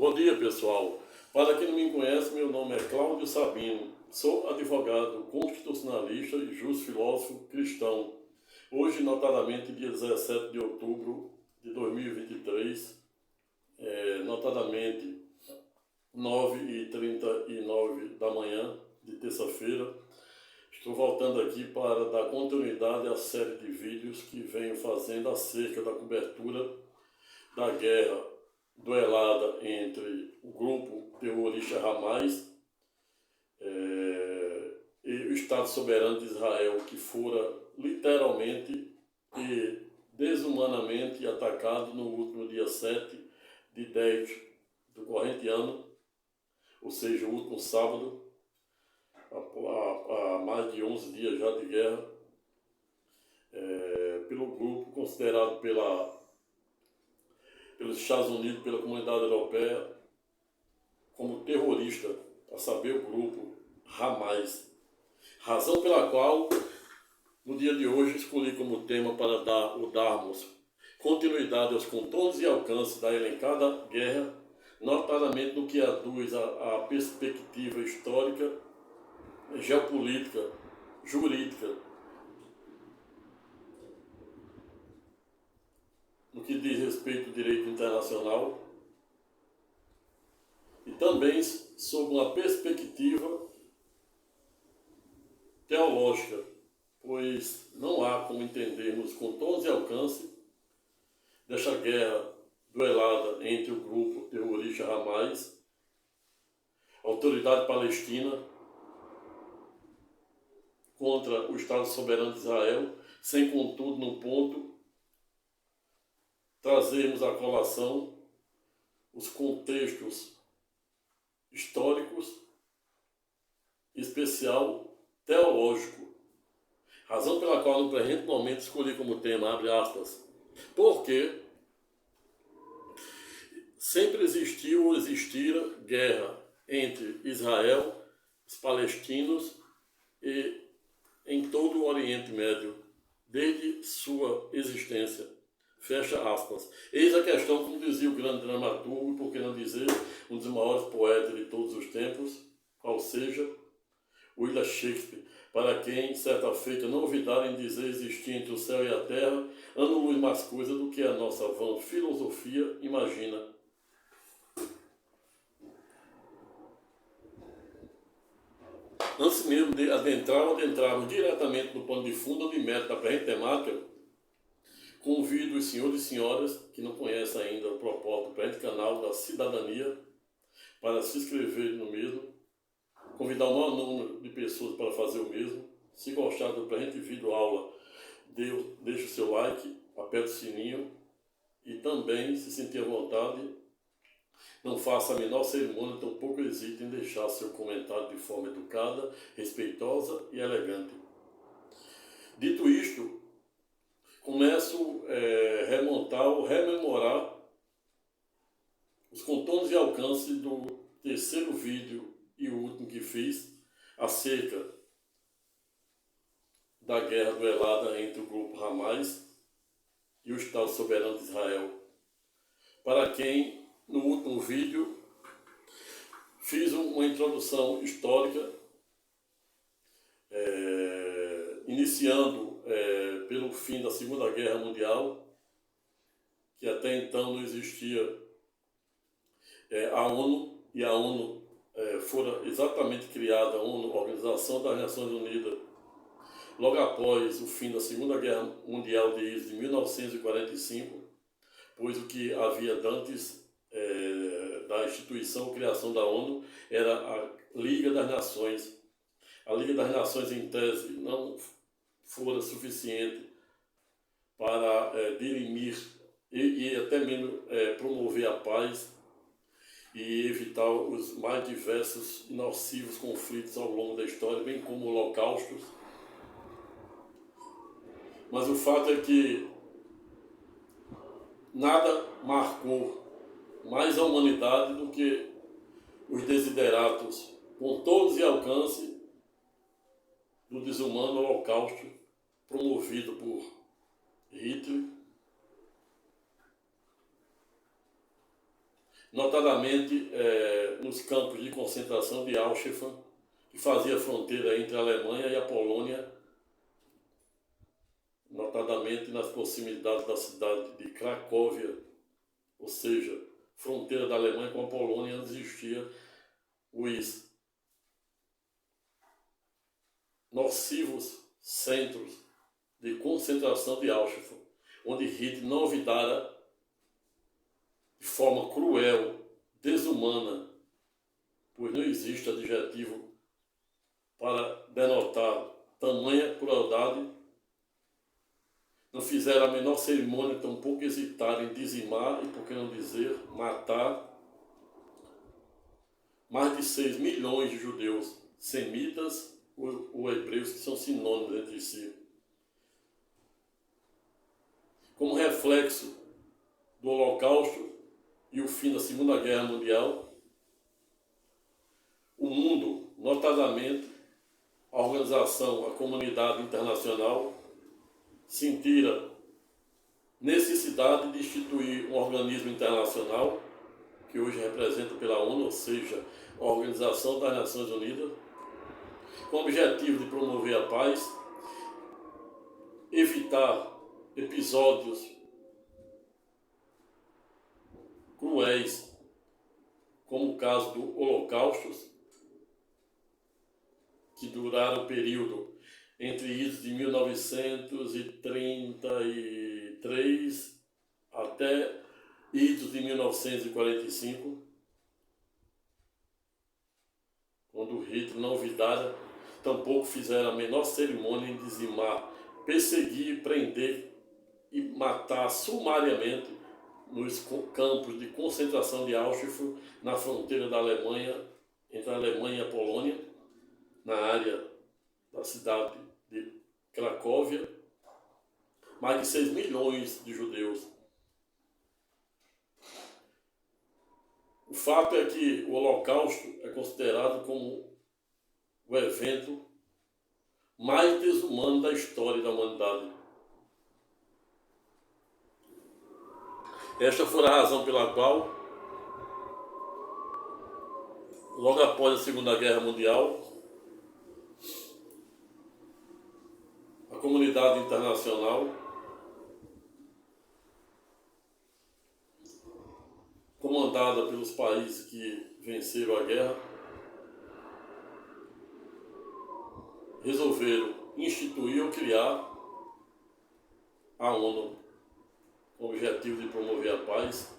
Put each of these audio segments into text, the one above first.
Bom dia, pessoal. Para quem não me conhece, meu nome é Cláudio Sabino. Sou advogado constitucionalista e justo filósofo cristão. Hoje, notadamente, dia 17 de outubro de 2023, notadamente 9h39 da manhã de terça-feira, estou voltando aqui para dar continuidade à série de vídeos que venho fazendo acerca da cobertura da guerra duelada entre o grupo terrorista Hamas e o Estado Soberano de Israel, que fora literalmente e desumanamente atacado no último dia 7 de 10 do corrente ano, ou seja, o último sábado, há mais de 11 dias já de guerra, pelo grupo considerado pelos Estados Unidos, pela comunidade europeia, como terrorista, a saber, o grupo Hamas. Razão pela qual, no dia de hoje, escolhi como tema para darmos continuidade aos contornos e alcances da elencada guerra, notadamente no que aduz à perspectiva histórica, geopolítica, jurídica, no que diz respeito ao direito internacional, e também sob uma perspectiva teológica, pois não há como entendermos contornos e alcance desta guerra duelada entre o grupo terrorista Hamas, a autoridade palestina, contra o Estado Soberano de Israel, sem contudo, num ponto, trazermos à colação os contextos históricos, em especial teológico. Razão pela qual no presente momento escolhi como tema, abre aspas, porque sempre existiu ou existira guerra entre Israel, os palestinos e em todo o Oriente Médio, desde sua existência. Fecha aspas. Eis a questão, como dizia o grande dramaturgo, por que não dizer um dos maiores poetas de todos os tempos, qual seja, William Shakespeare, para quem, certa feita, não ouvidarem dizer existir entre o céu e a terra, ano-luz mais coisa do que a nossa vã filosofia imagina. Antes mesmo de adentrarmos diretamente no pano de fundo ou de meta da presente temática, convido os senhores e senhoras que não conhecem ainda o propósito do presente canal da cidadania para se inscreverem no mesmo, convidar o maior número de pessoas para fazer o mesmo. Se gostar do presente vídeo aula, deixe o seu like, aperte o sininho e também, se sentir à vontade, não faça a menor cerimônia, tampouco hesite em deixar seu comentário de forma educada, respeitosa e elegante. Dito isto, começo a rememorar os contornos e alcances do terceiro vídeo e o último que fiz acerca da guerra duelada entre o grupo Hamas e o Estado Soberano de Israel. Para quem, no último vídeo, fiz uma introdução histórica, iniciando pelo fim da Segunda Guerra Mundial, que até então não existia a ONU, e a ONU fora exatamente criada, a ONU, a Organização das Nações Unidas, logo após o fim da Segunda Guerra Mundial de 1945, pois o que havia antes da instituição, criação da ONU, era a Liga das Nações. A Liga das Nações, em tese, não fora suficiente para dirimir e até mesmo promover a paz e evitar os mais diversos e nocivos conflitos ao longo da história, bem como holocaustos. Mas o fato é que nada marcou mais a humanidade do que os desideratos, contornos e alcance do desumano holocausto promovido por Hitler notadamente nos campos de concentração de Auschwitz, que fazia fronteira entre a Alemanha e a Polônia, notadamente nas proximidades da cidade de Cracóvia, ou seja, fronteira da Alemanha com a Polônia, onde existia os nocivos centros de concentração de Auschwitz, onde Hitler não olvidara de forma cruel, desumana, pois não existe adjetivo para denotar tamanha crueldade, não fizeram a menor cerimônia, tampouco hesitaram em dizimar, e por que não dizer, matar mais de 6 milhões de judeus, semitas ou hebreus, que são sinônimos entre si. Como reflexo do Holocausto e o fim da Segunda Guerra Mundial, o mundo, notadamente a organização, a comunidade internacional, sentira necessidade de instituir um organismo internacional, que hoje é representa pela ONU, ou seja, a Organização das Nações Unidas, com o objetivo de promover a paz, evitar episódios cruéis, como o caso do Holocausto, que duraram o período entre idos de 1933 até idos de 1945, quando Hitler não olvidara, tampouco fizeram a menor cerimônia em dizimar, perseguir, prender e matar sumariamente nos campos de concentração de Auschwitz, na fronteira da Alemanha, entre a Alemanha e a Polônia, na área da cidade de Cracóvia, mais de 6 milhões de judeus. O fato é que o Holocausto é considerado como o evento mais desumano da história da humanidade. Esta foi a razão pela qual, logo após a Segunda Guerra Mundial, a comunidade internacional, comandada pelos países que venceram a guerra, resolveram instituir ou criar a ONU, com o objetivo de promover a paz,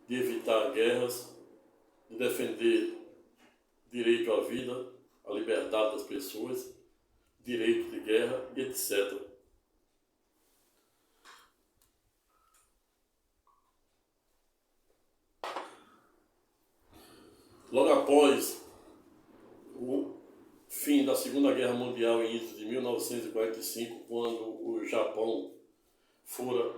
de evitar guerras, de defender direito à vida, a liberdade das pessoas, direito de guerra e etc. Logo após o fim da Segunda Guerra Mundial, em início de 1945, quando o Japão fora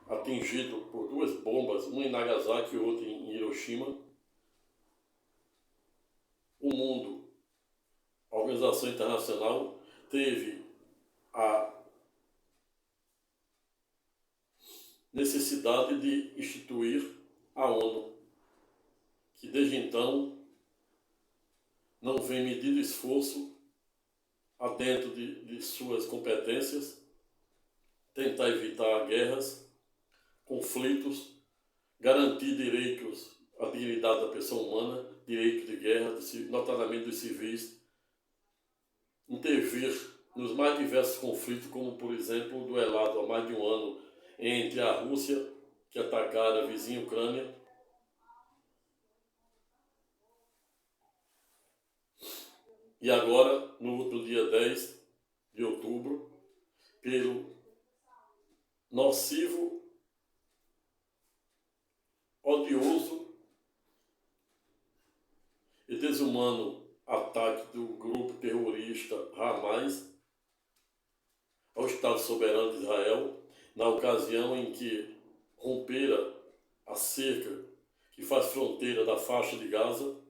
atingido por 2 bombas, uma em Nagasaki e outra em Hiroshima, o mundo, a organização internacional, teve a necessidade de instituir a ONU, que desde então não vem medindo esforço adentro de suas competências, tentar evitar guerras, conflitos, garantir direitos à dignidade da pessoa humana, direito de guerra, notadamente dos civis, intervir nos mais diversos conflitos, como por exemplo o duelado há mais de um ano entre a Rússia, que atacara a vizinha Ucrânia, e agora, no último dia 10 de outubro, pelo nocivo, odioso e desumano ataque do grupo terrorista Hamas ao Estado Soberano de Israel, na ocasião em que rompera a cerca que faz fronteira da faixa de Gaza.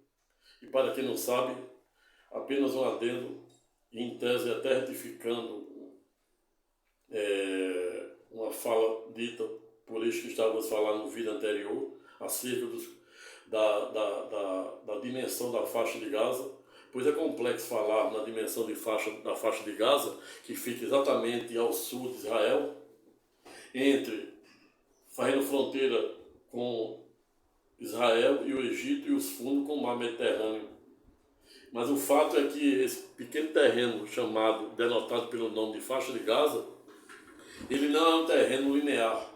E para quem não sabe, apenas um adendo, e em tese até retificando uma fala dita por este que estávamos falando no vídeo anterior, acerca da dimensão da faixa de Gaza, pois é complexo falar na dimensão da faixa de Gaza, que fica exatamente ao sul de Israel, fazendo fronteira com Israel e o Egito e os fundos com o mar Mediterrâneo. Mas o fato é que esse pequeno terreno denotado pelo nome de faixa de Gaza, ele não é um terreno linear.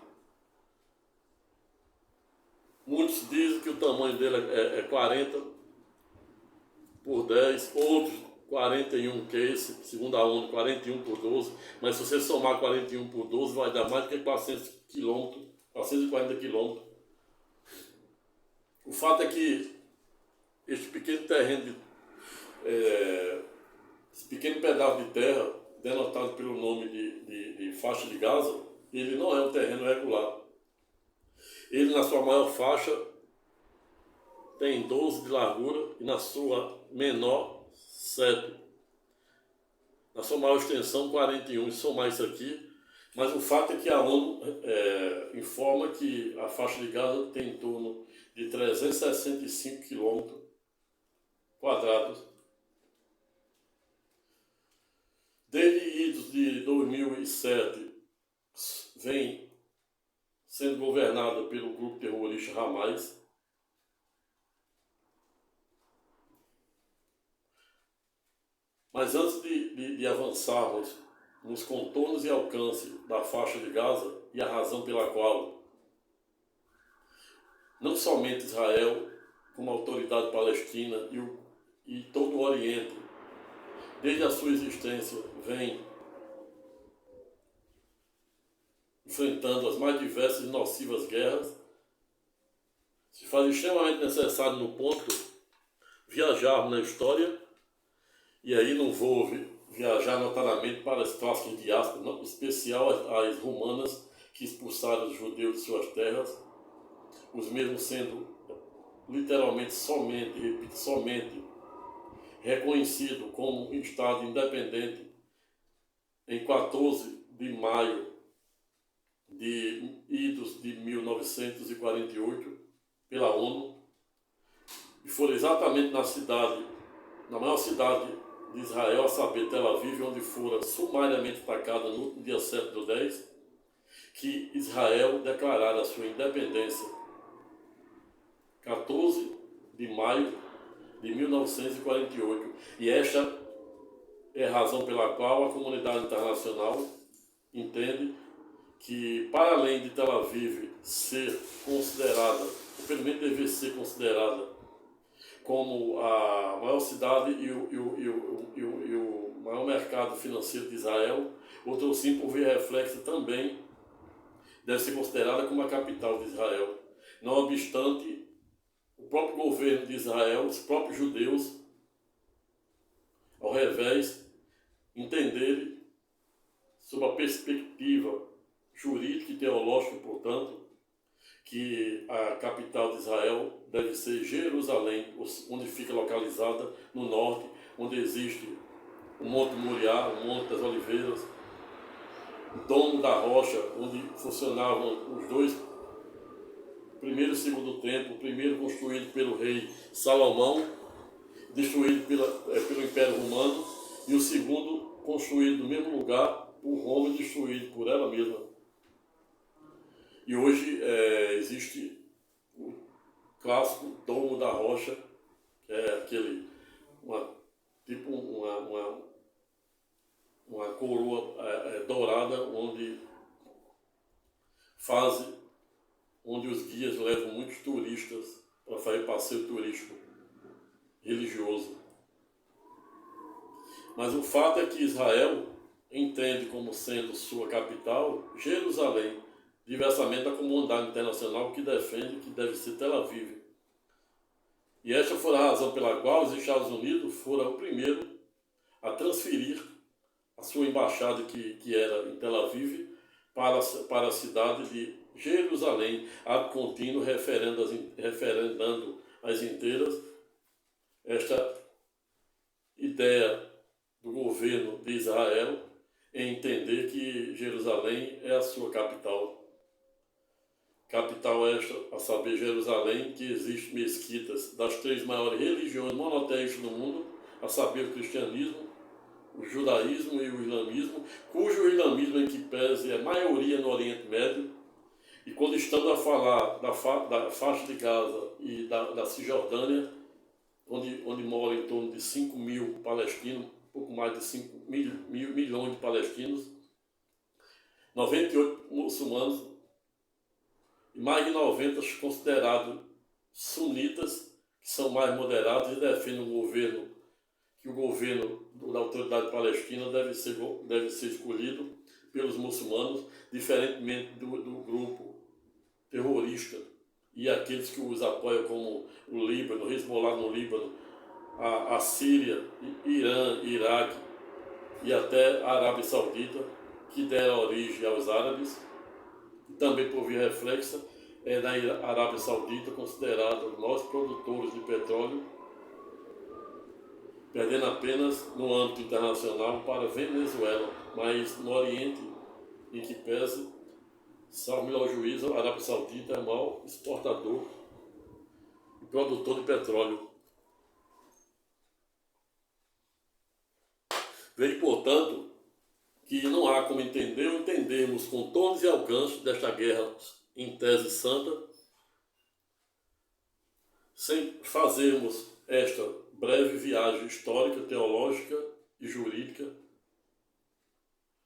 Muitos dizem que o tamanho dele é 40 por 10, outros 41, que é esse, segundo a ONU, 41 por 12, mas se você somar 41 por 12 vai dar mais do que 400 quilômetros, 440 quilômetros. O fato é que este pequeno terreno, esse pequeno pedaço de terra, denotado pelo nome de faixa de Gaza, ele não é um terreno regular. Ele, na sua maior faixa, tem 12 de largura e na sua menor, 7. Na sua maior extensão, 41. E somar isso aqui, mas o fato é que a ONU informa que a faixa de Gaza tem em torno de 365 quilômetros quadrados. Desde idos de 2007, vem sendo governada pelo grupo terrorista Hamas. Mas antes de avançarmos nos contornos e alcance da faixa de Gaza e a razão pela qual não somente Israel, como a autoridade palestina e todo o Oriente, desde a sua existência, vem enfrentando as mais diversas e nocivas guerras, se faz extremamente necessário no ponto viajar na história, e aí não vou viajar notadamente para as clássicas diásporas, em especial as romanas que expulsaram os judeus de suas terras, os mesmos sendo literalmente somente reconhecido como um Estado independente em 14 de maio de 1948 pela ONU, e foi exatamente na maior cidade de Israel, a saber, Tel Aviv, onde fora sumariamente atacada no dia 7/10, que Israel declarara a sua independência. 14 de maio de 1948. E esta é a razão pela qual a comunidade internacional entende que, para além de Tel Aviv ser considerada, ou pelo menos dever ser considerada, como a maior cidade e o maior mercado financeiro de Israel, outro sim, por via reflexa, também deve ser considerada como a capital de Israel. Não obstante, o próprio governo de Israel, os próprios judeus, ao revés, entenderem, sob a perspectiva jurídica e teológica, portanto, que a capital de Israel deve ser Jerusalém, onde fica localizada no norte, onde existe o Monte Moriá, o Monte das Oliveiras, o Domo da Rocha, onde funcionavam os dois, primeiro e segundo templo, o primeiro construído pelo rei Salomão, destruído pelo Império Romano, e o segundo construído no mesmo lugar por Roma, destruído por ela mesma. E hoje existe o clássico Domo da Rocha, que é uma coroa dourada, onde os guias levam muitos turistas para fazer passeio turístico religioso. Mas o fato é que Israel entende como sendo sua capital Jerusalém, diversamente da comunidade internacional que defende que deve ser Tel Aviv. E esta foi a razão pela qual os Estados Unidos foram o primeiro a transferir a sua embaixada, que era em Tel Aviv, para a cidade de Jerusalém, ad contínuo referendando as inteiras esta ideia do governo de Israel em entender que Jerusalém é a sua capital. capital esta, a saber Jerusalém, que existem mesquitas das três maiores religiões monoteístas do mundo, a saber o cristianismo, o judaísmo e o islamismo, cujo islamismo em que pese é maioria no Oriente Médio. E quando estamos a falar da faixa de Gaza e da Cisjordânia, onde moram em torno de 5 mil palestinos, pouco mais de 5 milhões de palestinos, 98 muçulmanos e mais de 90 considerados sunitas, que são mais moderados e defendem que o governo da autoridade palestina deve ser escolhido pelos muçulmanos, diferentemente do grupo terrorista e aqueles que os apoiam, como o Líbano, o Hezbollah no Líbano, a Síria, Irã, Iraque e até a Arábia Saudita, que deram origem aos árabes, e também por via reflexa, é na Arábia Saudita considerado nós produtores de petróleo, perdendo apenas no âmbito internacional para a Venezuela, mas no Oriente, em que pese, salvo melhor juízo, a Arábia Saudita é o maior exportador e produtor de petróleo. Vejo, portanto, que não há como entender ou entendermos contornos e alcances desta guerra em tese santa sem fazermos esta breve viagem histórica, teológica e jurídica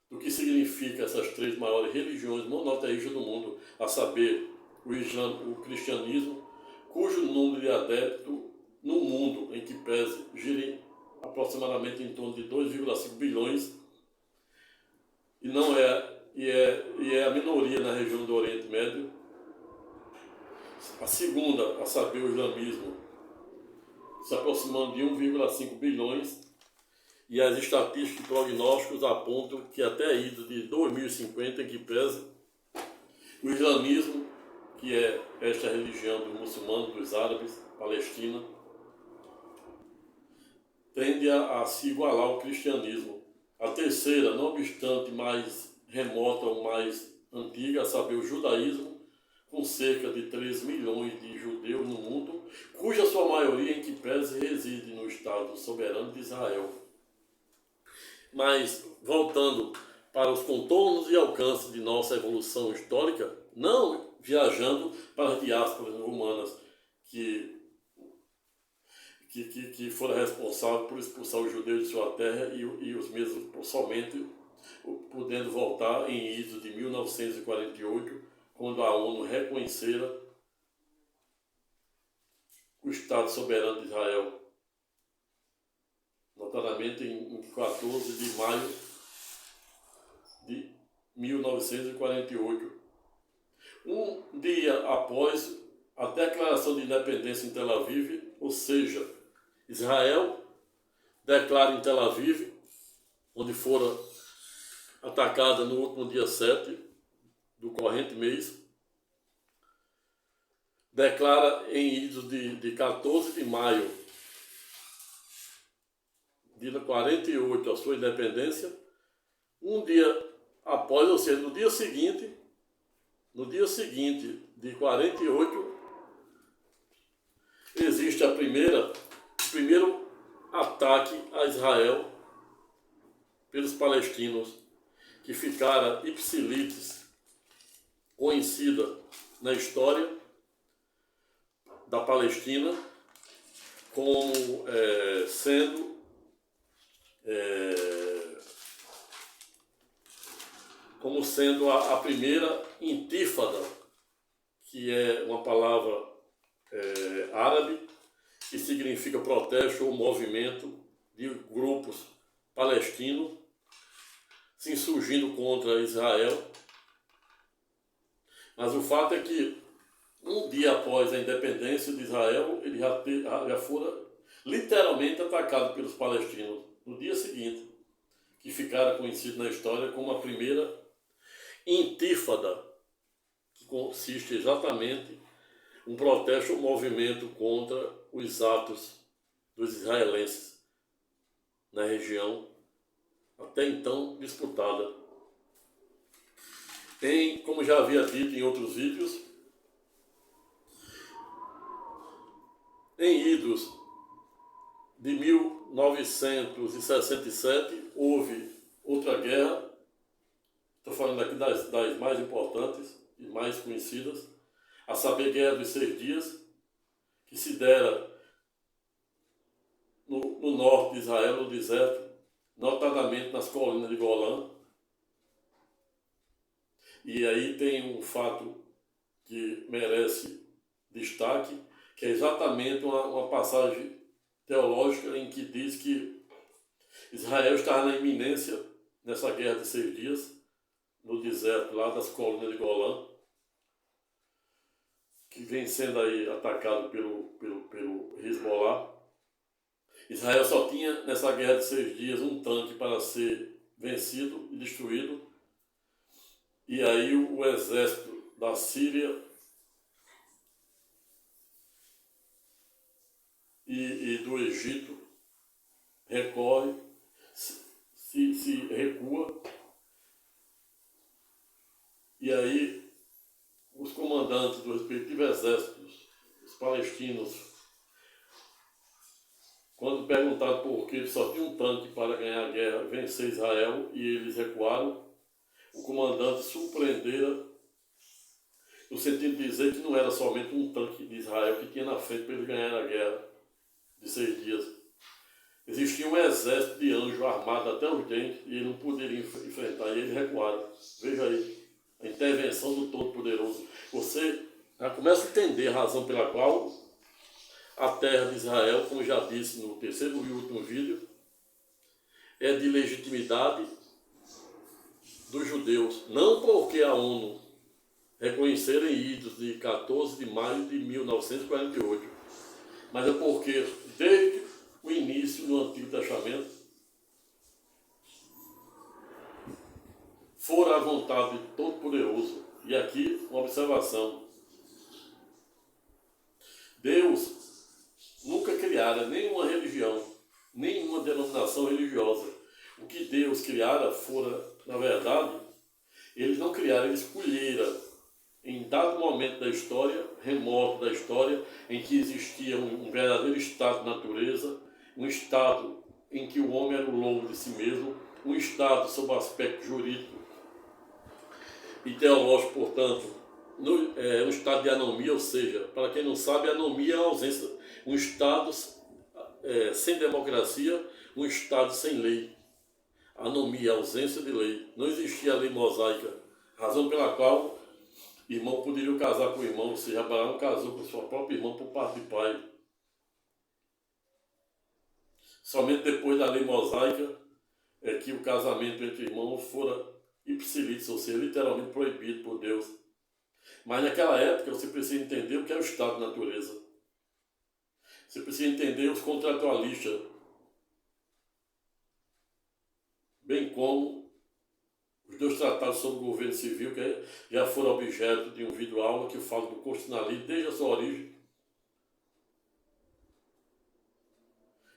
do que significa essas três maiores religiões monoteístas do mundo, a saber, o Islã, o cristianismo, cujo número de adeptos no mundo em que pese gira aproximadamente em torno de 2,5 bilhões e é a minoria na região do Oriente Médio. A segunda, a saber, o islamismo, se aproximando de 1,5 bilhões, e as estatísticas e prognósticos apontam que até a ida de 2050, em que pese, o islamismo, que é esta religião dos muçulmanos, dos árabes, Palestina, tende a se igualar ao cristianismo. A terceira, não obstante mais remota ou mais antiga, a saber, o judaísmo, com cerca de 3 milhões de judeus no mundo, cuja sua maioria, em que pese, reside no Estado soberano de Israel. Mas, voltando para os contornos e alcances de nossa evolução histórica, não viajando para as diásporas romanas que foram responsáveis por expulsar os judeus de sua terra e os mesmos somente podendo voltar em idos de 1948, quando a ONU reconhecera o Estado soberano de Israel, notadamente em 14 de maio de 1948. Um dia após a declaração de independência em Tel Aviv, ou seja, Israel declara em Tel Aviv, onde fora atacada no último dia 7 do corrente mês, declara em idos de 14 de maio de 48 a sua independência. Um dia após, ou seja, no dia seguinte de 48, existe o primeiro ataque a Israel pelos palestinos, que ficara ipsilitis, conhecida na história da Palestina como sendo a primeira intífada, que é uma palavra árabe que significa protesto ou movimento de grupos palestinos se insurgindo contra Israel. Mas o fato é que um dia após a independência de Israel, ele já fora literalmente atacado pelos palestinos no dia seguinte, que ficara conhecido na história como a primeira intífada, que consiste exatamente em um protesto ou movimento contra os atos dos israelenses na região até então disputada. Como já havia dito em outros vídeos, Em idos de 1967, houve outra guerra, estou falando aqui das mais importantes e mais conhecidas, a saber, Guerra dos 6 Dias, que se dera no norte de Israel, no deserto, notadamente nas colinas de Golã. E aí tem um fato que merece destaque, que é exatamente uma passagem teológica em que diz que Israel estava na iminência nessa guerra de 6 dias, no deserto lá das colinas de Golã, que vem sendo aí atacado pelo Hezbollah. Israel só tinha nessa guerra de 6 dias um tanque para ser vencido e destruído. E aí o exército da Síria e do Egito recorre, se recua, e aí os comandantes dos respectivos exércitos, os palestinos, quando perguntaram por que só tinha um tanque para ganhar a guerra, vencer Israel, e eles recuaram, o comandante surpreendera no sentido de dizer que não era somente um tanque de Israel que tinha na frente para eles ganharem a guerra de 6 dias. Existia um exército de anjos armado até os dentes e eles não poderiam enfrentar, e eles recuaram. Veja aí, a intervenção do Todo-Poderoso. Você já começa a entender a razão pela qual a terra de Israel, como já disse no terceiro e último vídeo, é de legitimidade dos judeus. Não porque a ONU reconhecerem idos de 14 de maio de 1948, mas é porque desde o início do Antigo Testamento fora a vontade de Todo-Poderoso. E aqui uma observação: Deus nunca criara nenhuma religião, nenhuma denominação religiosa. O que Deus criara fora, na verdade, eles não criaram, eles escolheram em dado momento da história, remoto da história, em que existia um verdadeiro estado de natureza, um estado em que o homem era o lobo de si mesmo, um estado sob o aspecto jurídico e teológico, portanto, um estado de anomia, ou seja, para quem não sabe, anomia é a ausência, um estado sem democracia, um estado sem lei. Anomia, ausência de lei. Não existia a lei mosaica, razão pela qual irmão poderia casar com o irmão, ou seja, Abraão casou com sua própria irmã por parte de pai. Somente depois da lei mosaica é que o casamento entre irmãos fora ipsilítis, ou seja, literalmente proibido por Deus. Mas naquela época você precisa entender o que é o estado de natureza. Você precisa entender os contratualistas, bem como os 2 tratados sobre o governo civil, que já foram objeto de um vídeo aula que fala do constitucionalismo desde a sua origem,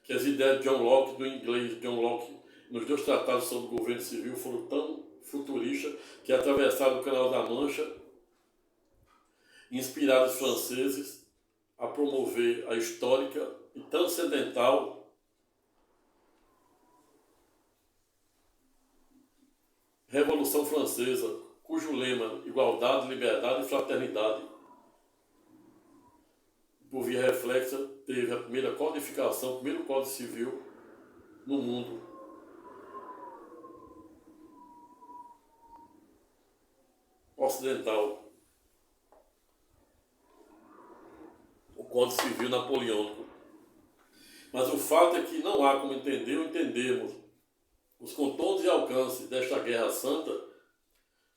que as ideias de John Locke, do inglês John Locke, nos 2 tratados sobre o governo civil foram tão futuristas que atravessaram o Canal da Mancha, inspiraram os franceses a promover a histórica e transcendental Revolução Francesa, cujo lema igualdade, liberdade e fraternidade, por via reflexa, teve a primeira codificação, o primeiro Código Civil no mundo. Ocidental. O Código Civil napoleônico. Mas o fato é que não há como entender ou entendermos os contornos e alcances desta Guerra Santa,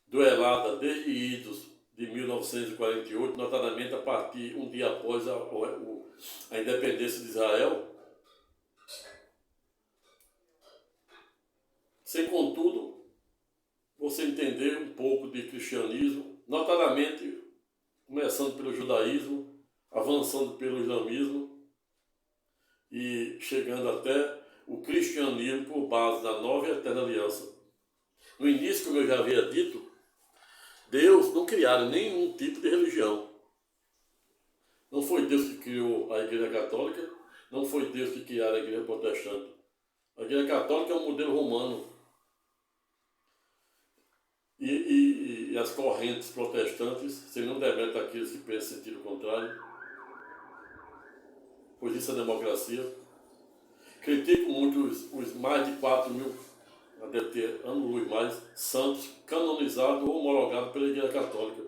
duelada desde idos de 1948, notadamente a partir um dia após a independência de Israel, sem, contudo, você entender um pouco de cristianismo, notadamente começando pelo judaísmo, avançando pelo islamismo e chegando até o cristianismo por base da nova e eterna aliança. No início, como eu já havia dito, Deus não criara nenhum tipo de religião. Não foi Deus que criou a Igreja Católica, não foi Deus que criou a Igreja Protestante. A Igreja Católica é um modelo romano. E as correntes protestantes seriam deméritos aqueles que pensam em sentido contrário, pois isso é democracia. Critico muito os mais de 4 mil, deve ter ano-luz mais, santos canonizados ou homologados pela Igreja Católica,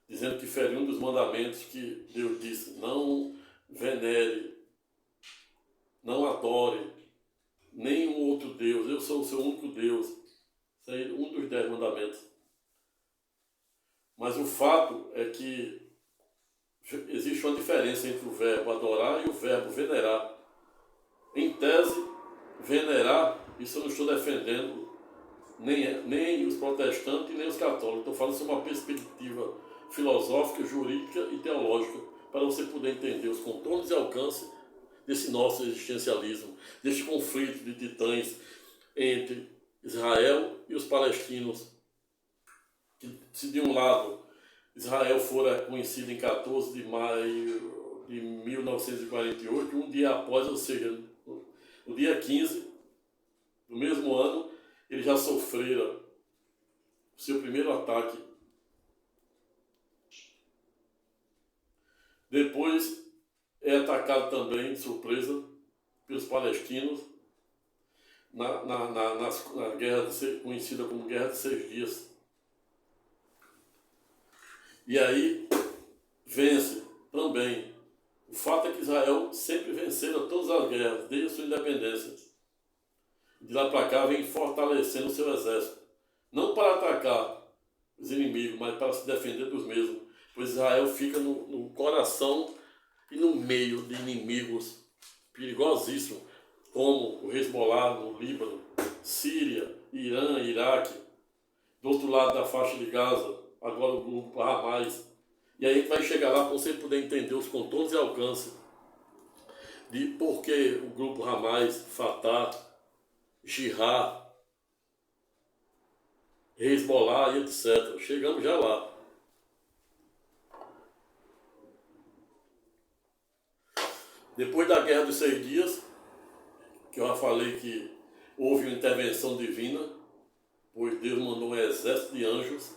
dizendo que feriu um dos mandamentos que Deus disse: não venere, não adore nenhum outro Deus, eu sou o seu único Deus. Isso aí é um dos 10 mandamentos. Mas o fato é que existe uma diferença entre o verbo adorar e o verbo venerar. Em tese, venerar, isso eu não estou defendendo nem os protestantes nem os católicos. Estou falando sobre uma perspectiva filosófica, jurídica e teológica, para você poder entender os contornos e alcance desse nosso existencialismo, deste conflito de titãs entre Israel e os palestinos, que se de um lado Israel fora conhecido em 14 de maio de 1948, um dia após, ou seja, no dia 15 do mesmo ano, ele já sofrera o seu primeiro ataque. Depois é atacado também, de surpresa, pelos palestinos na guerra conhecida como Guerra de 6 Dias. E aí vence também. O fato é que Israel sempre venceu todas as guerras, desde a sua independência. De lá para cá vem fortalecendo o seu exército. Não para atacar os inimigos, mas para se defender dos mesmos. Pois Israel fica no coração e no meio de inimigos perigosíssimos, como o Hezbollah no Líbano, Síria, Irã, Iraque, do outro lado da faixa de Gaza, agora o grupo Hamas. E aí a gente vai chegar lá para você poder entender os contornos e alcance de por que o grupo Hamas, Fatah, Jihad, Hezbollah e etc. Chegamos já lá. Depois da Guerra dos 6 Dias, que eu já falei que houve uma intervenção divina, pois Deus mandou um exército de anjos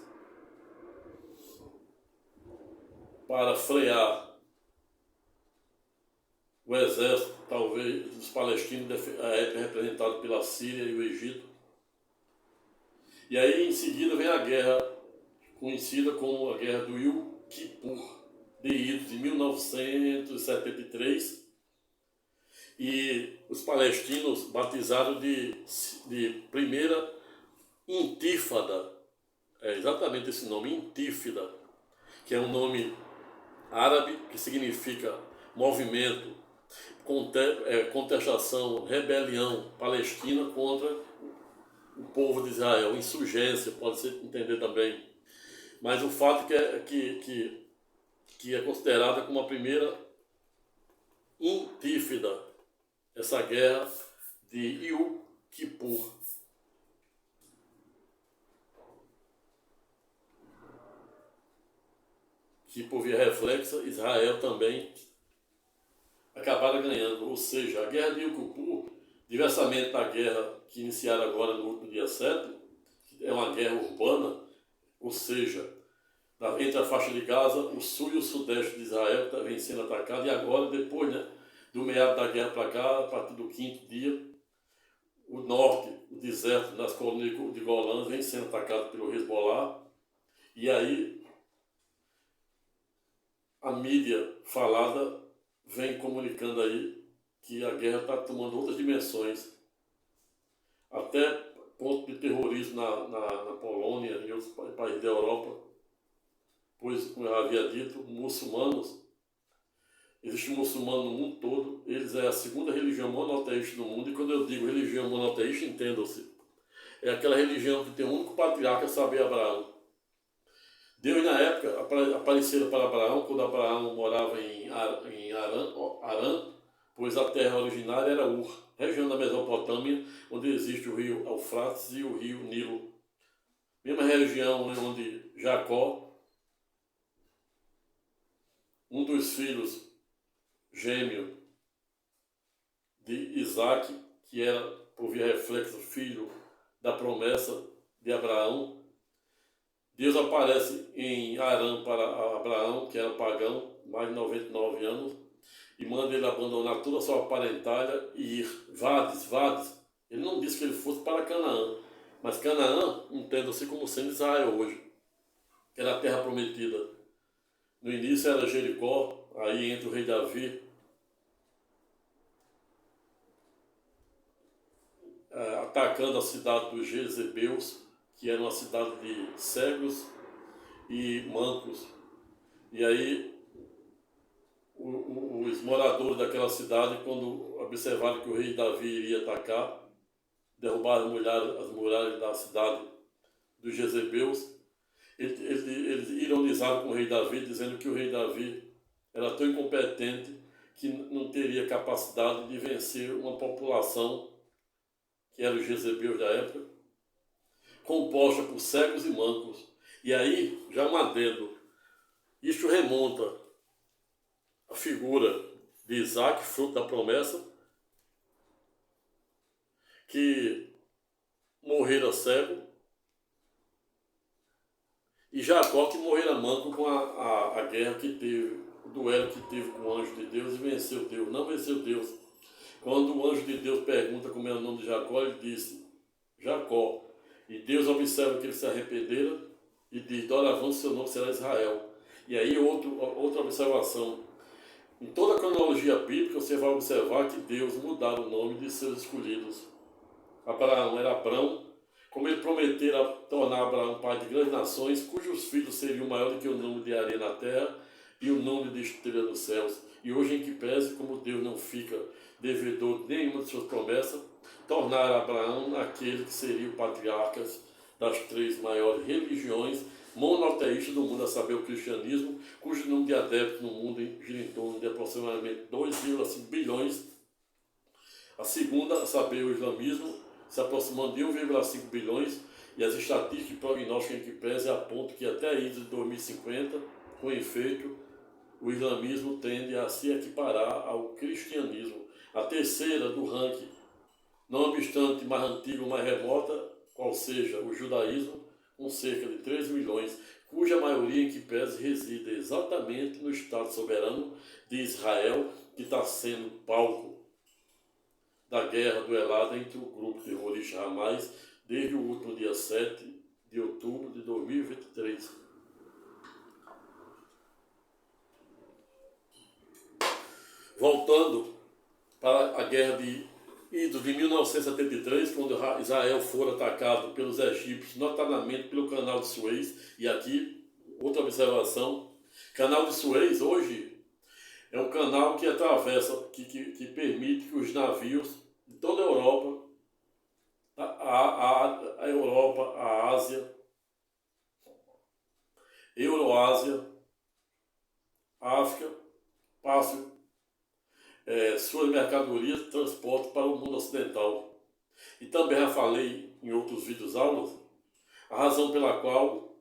para frear o exército, talvez, dos palestinos, a época representado pela Síria e o Egito. E aí, em seguida, vem a guerra conhecida como a Guerra do Yom Kippur, de 1973, e os palestinos batizaram de primeira Intifada, é exatamente esse nome, Intifada, que é um nome árabe que significa movimento, contestação, rebelião palestina contra o povo de Israel, insurgência, pode ser entender também. Mas o fato que é considerada como a primeira Intifada, essa guerra de Yom Kippur. Que por via reflexa, Israel também acabaram ganhando. Ou seja, a guerra de Yom Kippur, diversamente da guerra que iniciaram agora no último dia 7, é uma guerra urbana, ou seja, entre a faixa de Gaza, o sul e o sudeste de Israel que vem sendo atacado, e agora, depois, do meado da guerra para cá, a partir do 5º dia, o norte, o deserto das colinas de Golã vem sendo atacado pelo Hezbollah, e aí a mídia falada vem comunicando aí que a guerra está tomando outras dimensões, até ponto de terrorismo na Polônia e outros países da Europa, pois, como eu havia dito, muçulmanos, existe muçulmano no mundo todo, eles é a segunda religião monoteísta do mundo, e quando eu digo religião monoteísta, entendam-se, é aquela religião que tem um único patriarca, saber Abraão. Deus, na época, apareceram para Abraão, quando Abraão morava em Arã, pois a terra originária era Ur, região da Mesopotâmia, onde existe o rio Eufrates e o rio Nilo. Mesma região onde Jacó um dos filhos gêmeo de Isaac, que era, por via reflexo, filho da promessa de Abraão. Deus aparece em Arã para Abraão, que era pagão, mais de 99 anos, e manda ele abandonar toda a sua parentalha e ir. Vades. Ele não disse que ele fosse para Canaã, mas Canaã entenda-se como sendo Israel hoje, que era a terra prometida. No início era Jericó, aí entra o rei Davi, atacando a cidade dos Jezebeus, que era uma cidade de cegos e mancos. E aí os moradores daquela cidade, quando observaram que o rei Davi iria atacar, derrubaram as muralhas da cidade dos Jezebeus. Eles ironizaram com o rei Davi, dizendo que o rei Davi era tão incompetente que não teria capacidade de vencer uma população, que era os Jezebeus da época, composta por cegos e mancos. E aí, já um adendo, isso remonta à figura de Isaac, fruto da promessa, que morrera cego, e Jacó, que morrera manco com a guerra que teve, o duelo que teve com o anjo de Deus e venceu Deus. Não venceu Deus. Quando o anjo de Deus pergunta como é o nome de Jacó, ele disse Jacó. E Deus observa que ele se arrependera e diz: doravante seu nome será Israel. E aí outra observação. Em toda a cronologia bíblica você vai observar que Deus mudava o nome de seus escolhidos. Abraão era Abrão, como ele prometera tornar Abraão pai de grandes nações, cujos filhos seriam maior do que o número de areia na terra e o número de estrelas nos céus. E hoje em que pese, como Deus não fica devedor de nenhuma de suas promessas, tornar Abraão aquele que seria o patriarca das três maiores religiões monoteístas do mundo, a saber, o cristianismo, cujo número de adeptos no mundo gira em torno de aproximadamente 2,5 bilhões. A segunda, a saber, o islamismo, se aproximando de 1,5 bilhões, e as estatísticas e prognósticos em que pese apontam que até a ida de 2050, com efeito, o islamismo tende a se equiparar ao cristianismo. A terceira do ranking, não obstante mais antiga ou mais remota, qual seja o judaísmo, com cerca de 3 milhões, cuja maioria em que pese reside exatamente no Estado soberano de Israel, que está sendo palco da guerra duelada entre o grupo terrorista Hamas desde o último dia 7 de outubro de 2023. Voltando para a guerra de idos de 1973, quando Israel foi atacado pelos egípcios, notadamente pelo canal de Suez. E aqui, outra observação, canal de Suez hoje é um canal que atravessa, que permite que os navios de toda a Europa, a Europa, a Ásia, Euroásia, África, passem suas mercadorias de transporte para o mundo ocidental. E também já falei em outros vídeos aulas a razão pela qual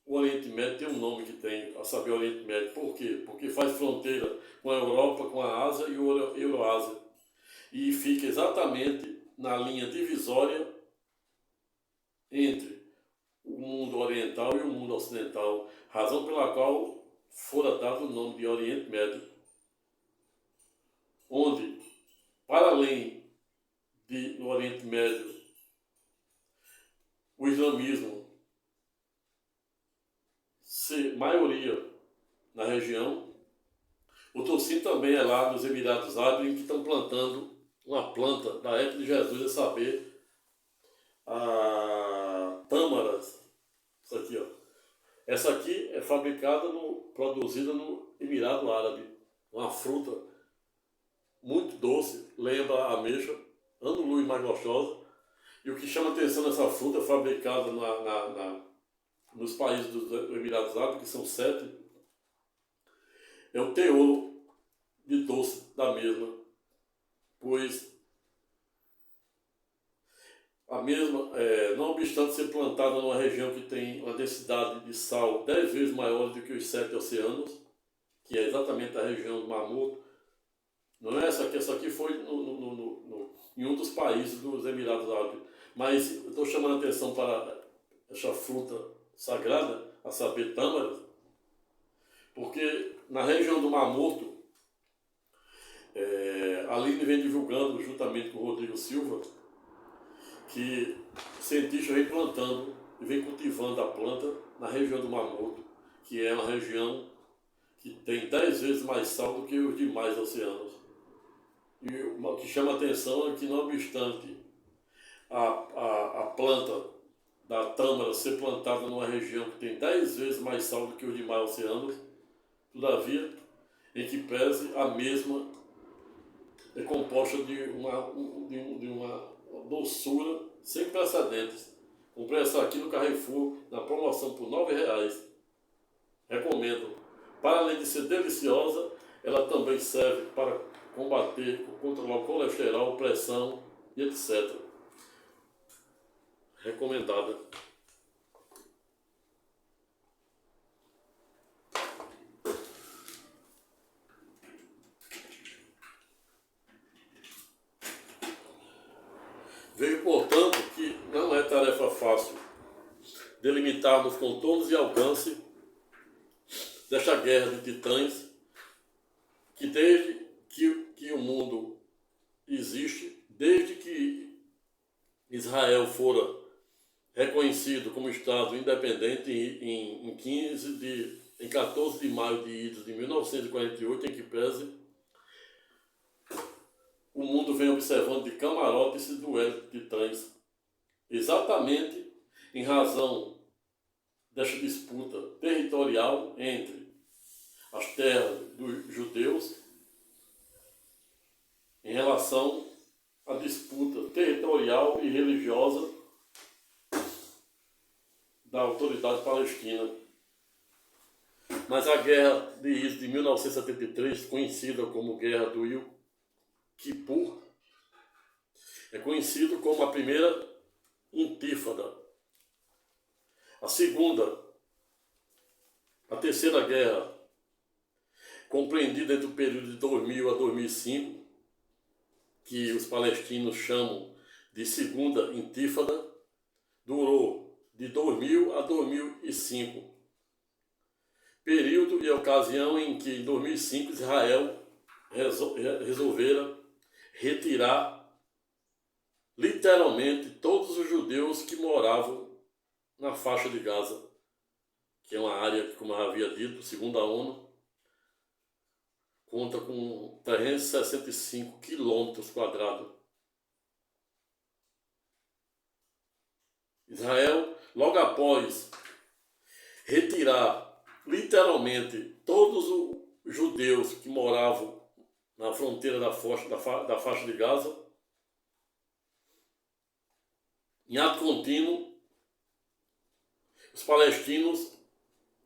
o Oriente Médio tem um nome que tem, a saber, Oriente Médio. Por quê? Porque faz fronteira com a Europa, com a Ásia e o Euroásia. E fica exatamente na linha divisória entre o mundo oriental e o mundo ocidental. Razão pela qual fora dado o nome de Oriente Médio. Onde, para além no Oriente Médio, o islamismo ser maioria na região, o Tocino também é lá nos Emirados Árabes, em que estão plantando uma planta da época de Jesus, a saber, a tâmaras. Isso aqui, ó. Essa aqui é produzida no Emirado Árabe, uma fruta muito doce, lembra a ameixa, ano-luz mais gostosa. E o que chama atenção nessa fruta, fabricada nos países dos Emirados Árabes, que são 7, é o teor de doce da mesma, pois a mesma, não obstante ser plantada numa região que tem uma densidade de sal 10 vezes maior do que os 7 oceanos, que é exatamente a região do Mar Morto. Não é essa aqui foi em um dos países dos Emirados Árabes. Mas eu estou chamando a atenção para essa fruta sagrada, a saber, tâmara, porque na região do Mar Morto, a Aline vem divulgando, juntamente com o Rodrigo Silva, que cientistas vem plantando e vem cultivando a planta na região do Mar Morto, que é uma região que tem 10 vezes mais sal do que os demais oceanos. E o que chama a atenção é que, não obstante a planta da tâmara ser plantada numa região que tem 10 vezes mais sal do que os demais oceanos, todavia, em que pese a mesma é composta de uma doçura sem precedentes. Comprei essa aqui no Carrefour, na promoção por R$9. Recomendo. Para além de ser deliciosa, ela também serve para combater, controlar o colesterol, pressão e etc. Recomendada. Vejo, portanto, que não é tarefa fácil delimitarmos contornos e alcance desta guerra de titãs, que desde que o mundo existe, desde que Israel fora reconhecido como Estado independente em 14 de maio de 1948, em que pese, o mundo vem observando de camarote esse duelo de titãs, exatamente em razão desta disputa territorial entre as terras dos judeus em relação à disputa territorial e religiosa da autoridade palestina. Mas a guerra de 1973, conhecida como Guerra do Yom Kippur, é conhecido como a primeira intífada. A segunda, a terceira guerra, compreendida entre o período de 2000 a 2005, que os palestinos chamam de segunda intífada, durou de 2000 a 2005. Período e ocasião em que, em 2005, Israel resolvera retirar literalmente todos os judeus que moravam na faixa de Gaza, que é uma área que, como eu havia dito, segundo a ONU, conta com 365 quilômetros quadrados. Israel, logo após retirar literalmente todos os judeus que moravam na fronteira da faixa de Gaza, em ato contínuo, os palestinos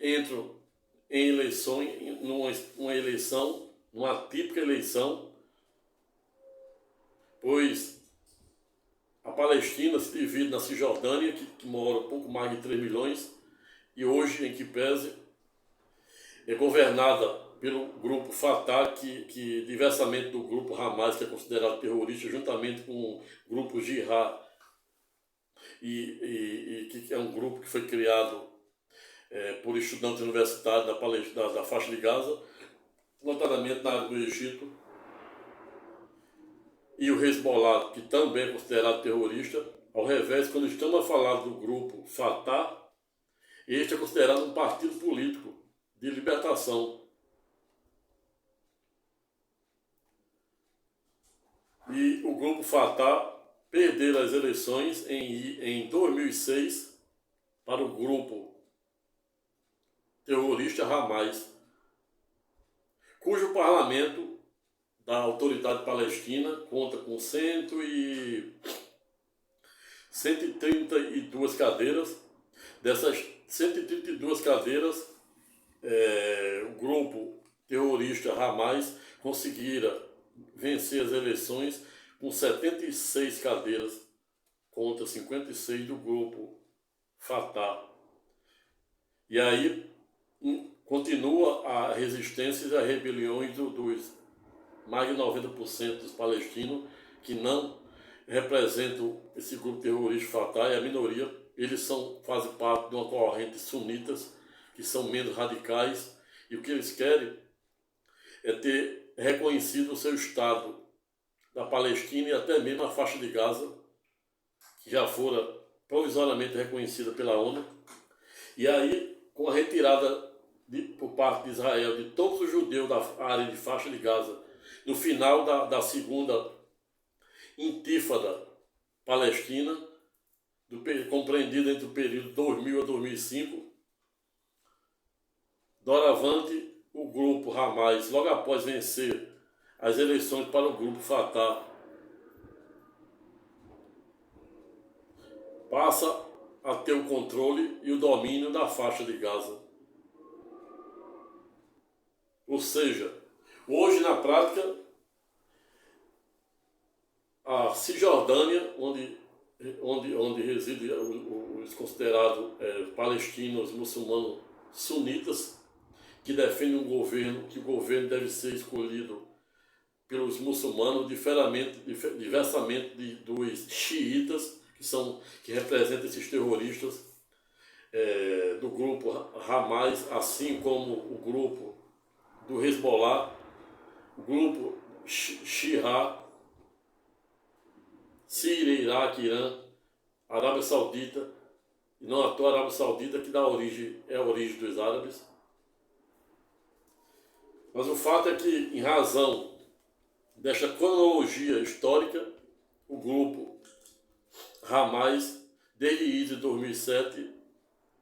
entram em eleições, numa típica eleição, pois a Palestina se divide na Cisjordânia, que mora pouco mais de 3 milhões, e hoje, em que pese, é governada pelo grupo Fatah, que diversamente do grupo Hamas, que é considerado terrorista, juntamente com o grupo Jihad, e que é um grupo que foi criado por estudantes universitários da faixa de Gaza, notadamente na área do Egito, e o Hezbollah, que também é considerado terrorista. Ao revés, quando estamos a falar do grupo Fatah, este é considerado um partido político de libertação. E o grupo Fatah perdeu as eleições em 2006 para o grupo terrorista Hamas, cujo parlamento da autoridade palestina conta com 132 cadeiras. Dessas 132 cadeiras, o grupo terrorista Hamas conseguira vencer as eleições com 76 cadeiras contra 56 do grupo Fatah. E aí, continua a resistência e as rebeliões dos mais de 90% dos palestinos que não representam esse grupo terrorista Fatah, é a minoria. Eles fazem parte de uma corrente sunitas, que são menos radicais, e o que eles querem é ter reconhecido o seu Estado da Palestina e até mesmo a faixa de Gaza, que já fora provisoriamente reconhecida pela ONU. E aí, com a retirada por parte de Israel de todos os judeus da área de faixa de Gaza, no final da segunda intífada palestina, compreendida entre o período 2000 a 2005, doravante, o grupo Hamas, logo após vencer as eleições para o grupo Fatah, passa a ter o controle e o domínio da faixa de Gaza. Ou seja, hoje na prática, a Cisjordânia, onde residem os considerados palestinos muçulmanos sunitas, que defendem um governo, que o governo deve ser escolhido pelos muçulmanos, diversamente dos xiitas, que representam esses terroristas do grupo Hamas, assim como o grupo do Hezbollah, o grupo Shia, Síria, Iraque, Irã, Arábia Saudita, e não à toa a Arábia Saudita, que é a origem dos árabes. Mas o fato é que, em razão desta cronologia histórica, o grupo Hamas, desde 2007,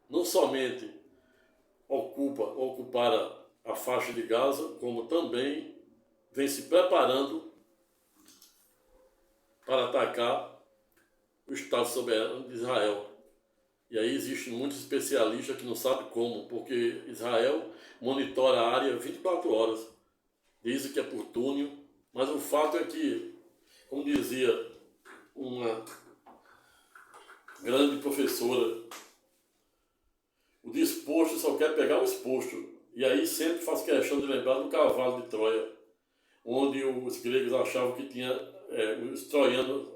não somente ocupara a faixa de Gaza, como também vem se preparando para atacar o Estado soberano de Israel. E aí existem muitos especialistas que não sabem como, porque Israel monitora a área 24 horas, dizem que é por túnel, mas o fato é que, como dizia uma grande professora, o disposto só quer pegar o exposto. E aí sempre faz questão de lembrar do cavalo de Troia, onde os gregos achavam que os troianos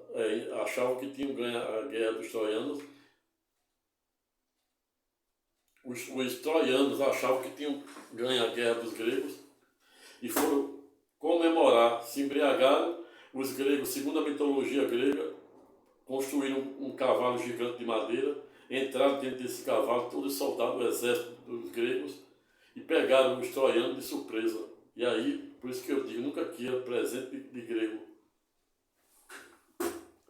achavam que tinham ganho a guerra dos troianos. Os troianos achavam que tinham ganho a guerra dos gregos e foram comemorar, se embriagaram. Os gregos, segundo a mitologia grega, construíram um cavalo gigante de madeira, entraram dentro desse cavalo todos os soldados do exército dos gregos e pegaram os troianos de surpresa. E aí, por isso que eu digo, nunca queira presente de grego.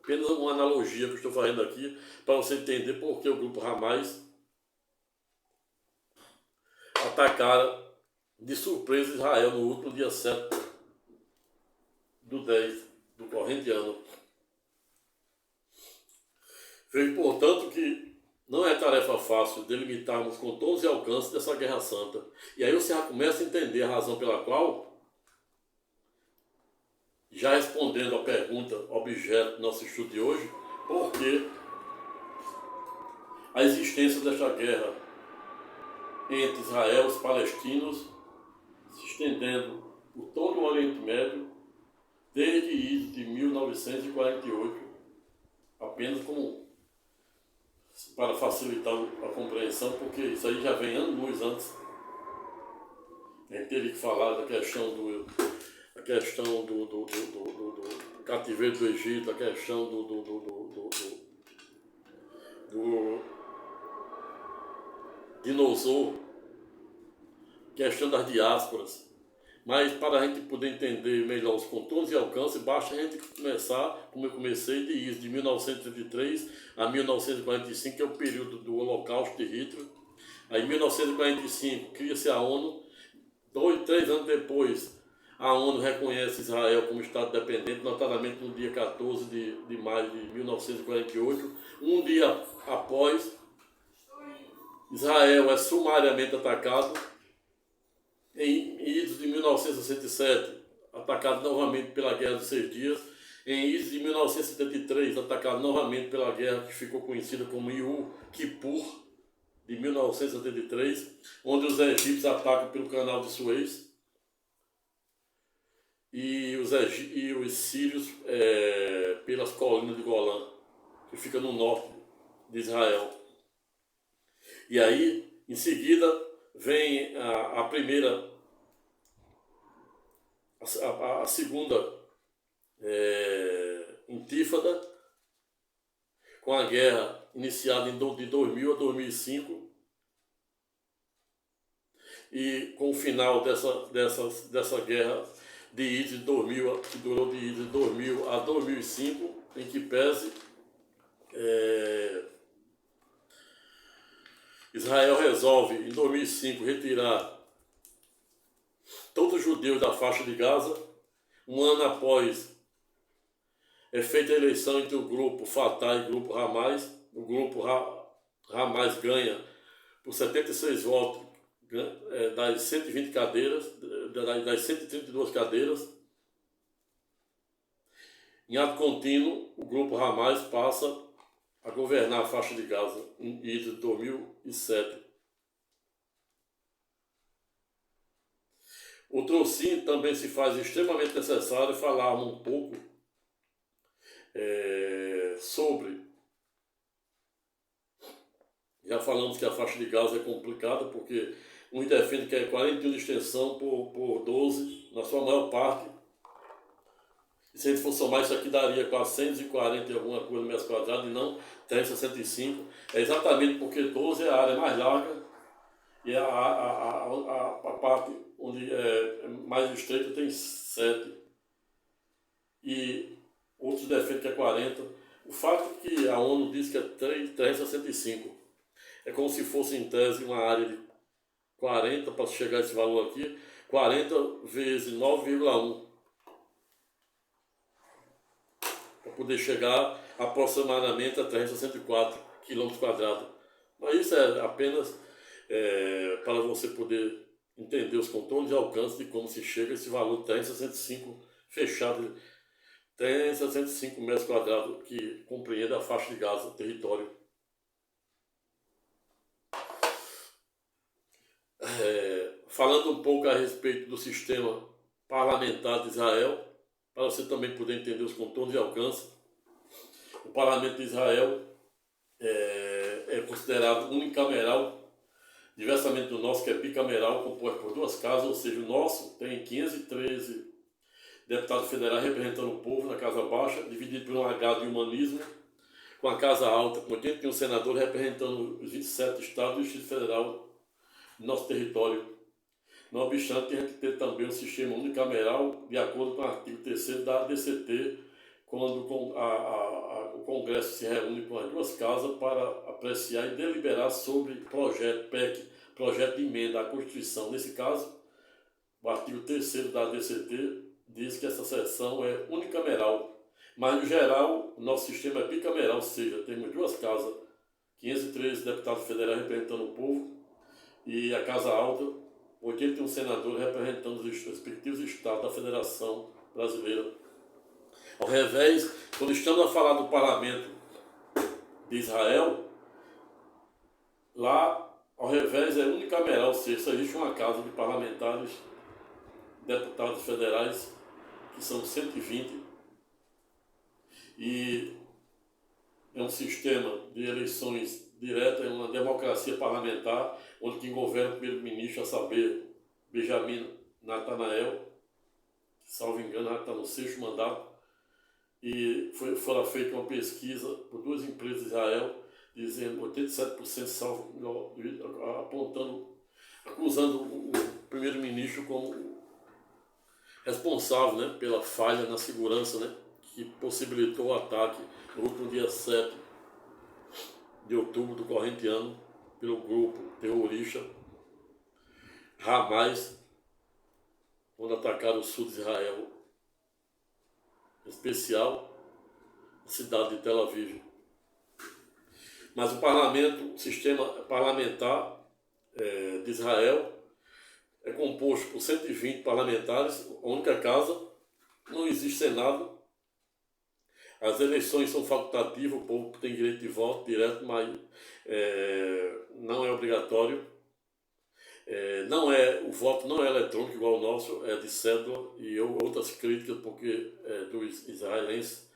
Apenas uma analogia que eu estou fazendo aqui para você entender por que o grupo Hamas atacaram de surpresa Israel no último dia 7 do 10 do corrente ano. Vejo, portanto, que não é tarefa fácil delimitarmos com todos os alcances dessa guerra santa. E aí você já começa a entender a razão pela qual, já respondendo à pergunta objeto do nosso estudo de hoje, por que a existência desta guerra entre Israel e os palestinos se estendendo por todo o Oriente Médio desde 1948, apenas para facilitar a compreensão, porque isso aí já vem anos antes. A gente teve que falar da questão do cativeiro do Egito, a questão do dinosauro, questão das diásporas. Mas para a gente poder entender melhor os contornos e alcances, basta a gente começar, como eu comecei, de 1933 a 1945, que é o período do Holocausto de Hitler. Aí em 1945 cria-se a ONU. 3 anos depois, a ONU reconhece Israel como Estado dependente, notadamente no dia 14 de maio de 1948. Um dia após, Israel é sumariamente atacado. Em idos de 1967, atacado novamente pela Guerra dos 6 Dias. Em idos de 1973, atacado novamente pela guerra que ficou conhecida como Yom Kippur. de 1973, onde os egípcios atacam pelo canal de Suez e os sírios pelas colinas de Golã, que fica no norte de Israel. E aí, em seguida, vem a segunda intífada, com a guerra iniciada de 2000 a 2005, e com o final dessa guerra de Idlib de 2000, que durou de Idlib de 2000 a 2005, em que pese Israel resolve, em 2005, retirar todos os judeus da faixa de Gaza. Um ano após é feita a eleição entre o grupo Fatah e o grupo Hamas. O grupo Hamas ganha por 76 votos das 120 cadeiras, das 132 cadeiras. Em ato contínuo, o grupo Hamas passa a governar a faixa de Gaza em 2007. Outrossim também se faz extremamente necessário falarmos um pouco sobre. Já falamos que a faixa de Gaza é complicada, porque uns defendem que é 41 de extensão por 12, na sua maior parte. E se a gente for somar, isso aqui daria 440 e alguma coisa metros quadrados, e não 365. É exatamente porque 12 é a área mais larga e a parte onde é mais estreita tem 7. E outros defendem que é 40. O fato é que a ONU diz que é 365. É como se fosse, em tese, uma área de 40, para chegar a esse valor aqui, 40 vezes 9,1. Para poder chegar aproximadamente a 364 km². Mas isso é apenas para você poder entender os contornos e alcance de como se chega a esse valor 365 fechado, 365 m², que compreende a faixa de Gaza, território. Falando um pouco a respeito do sistema parlamentar de Israel, para você também poder entender os contornos e alcance. O parlamento de Israel é considerado unicameral, diversamente do nosso, que é bicameral, composto por duas casas, ou seja, o nosso tem 513 deputados federais representando o povo na Casa Baixa, dividido por um H de humanismo, com a Casa Alta, com 81 senadores representando os 27 estados e o Distrito Federal do nosso território. Não obstante, a gente tem também um sistema unicameral, de acordo com o artigo 3º da ADCT, quando o Congresso se reúne com as duas casas para apreciar e deliberar sobre projeto PEC, projeto de emenda à Constituição. Nesse caso, o artigo 3º da ADCT diz que essa sessão é unicameral, mas no geral o nosso sistema é bicameral, ou seja, temos duas casas, 513 deputados federais representando o povo e a Casa Alta, 81 senadores representando os respectivos estados da Federação Brasileira. Ao revés, quando estamos a falar do parlamento de Israel, lá, ao revés, é unicameral, ou seja, só existe uma casa de parlamentares, deputados federais, que são 120, e é um sistema de eleições diretas, é uma democracia parlamentar, onde quem governa o primeiro-ministro, a saber, Benjamin Netanyahu, que, salvo engano, já está no 6º mandato, e foi feita uma pesquisa por duas empresas de Israel, dizendo 87% acusando o primeiro-ministro como responsável, né, pela falha na segurança, né, que possibilitou o ataque no último dia 7 de outubro do corrente ano pelo grupo terrorista Hamas, quando atacaram o sul de Israel, em especial a cidade de Tel Aviv. Mas o parlamento, o sistema parlamentar de Israel é composto por 120 parlamentares, a única casa, não existe Senado. As eleições são facultativas, o povo tem direito de voto direto, mas não é obrigatório. O voto não é eletrônico igual o nosso, é de cédula, e outras críticas porque dos israelenses,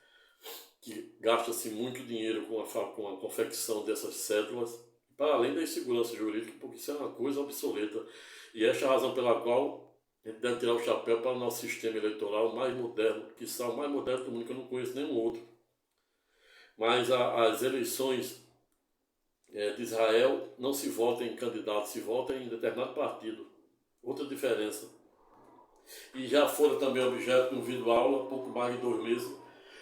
que gasta-se muito dinheiro com a confecção dessas cédulas, para além da insegurança jurídica, porque isso é uma coisa obsoleta. E esta é a razão pela qual a gente deve tirar o chapéu para o nosso sistema eleitoral mais moderno, que são o mais moderno do mundo, que eu não conheço nenhum outro. Mas as eleições de Israel não se vota em candidato, se vota em determinado partido. Outra diferença. E já foram também objeto de um vídeo aula, pouco mais de 2 meses,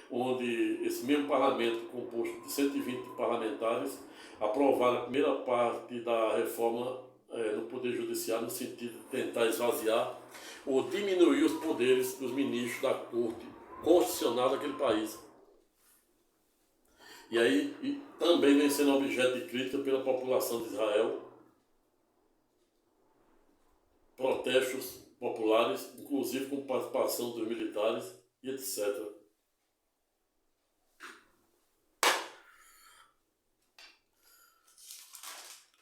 onde esse mesmo parlamento, composto de 120 parlamentares, aprovaram a primeira parte da reforma no Poder Judiciário, no sentido de tentar esvaziar ou diminuir os poderes dos ministros da Corte Constitucional daquele país. E aí também vem sendo objeto de crítica pela população de Israel, protestos populares, inclusive com participação dos militares e etc.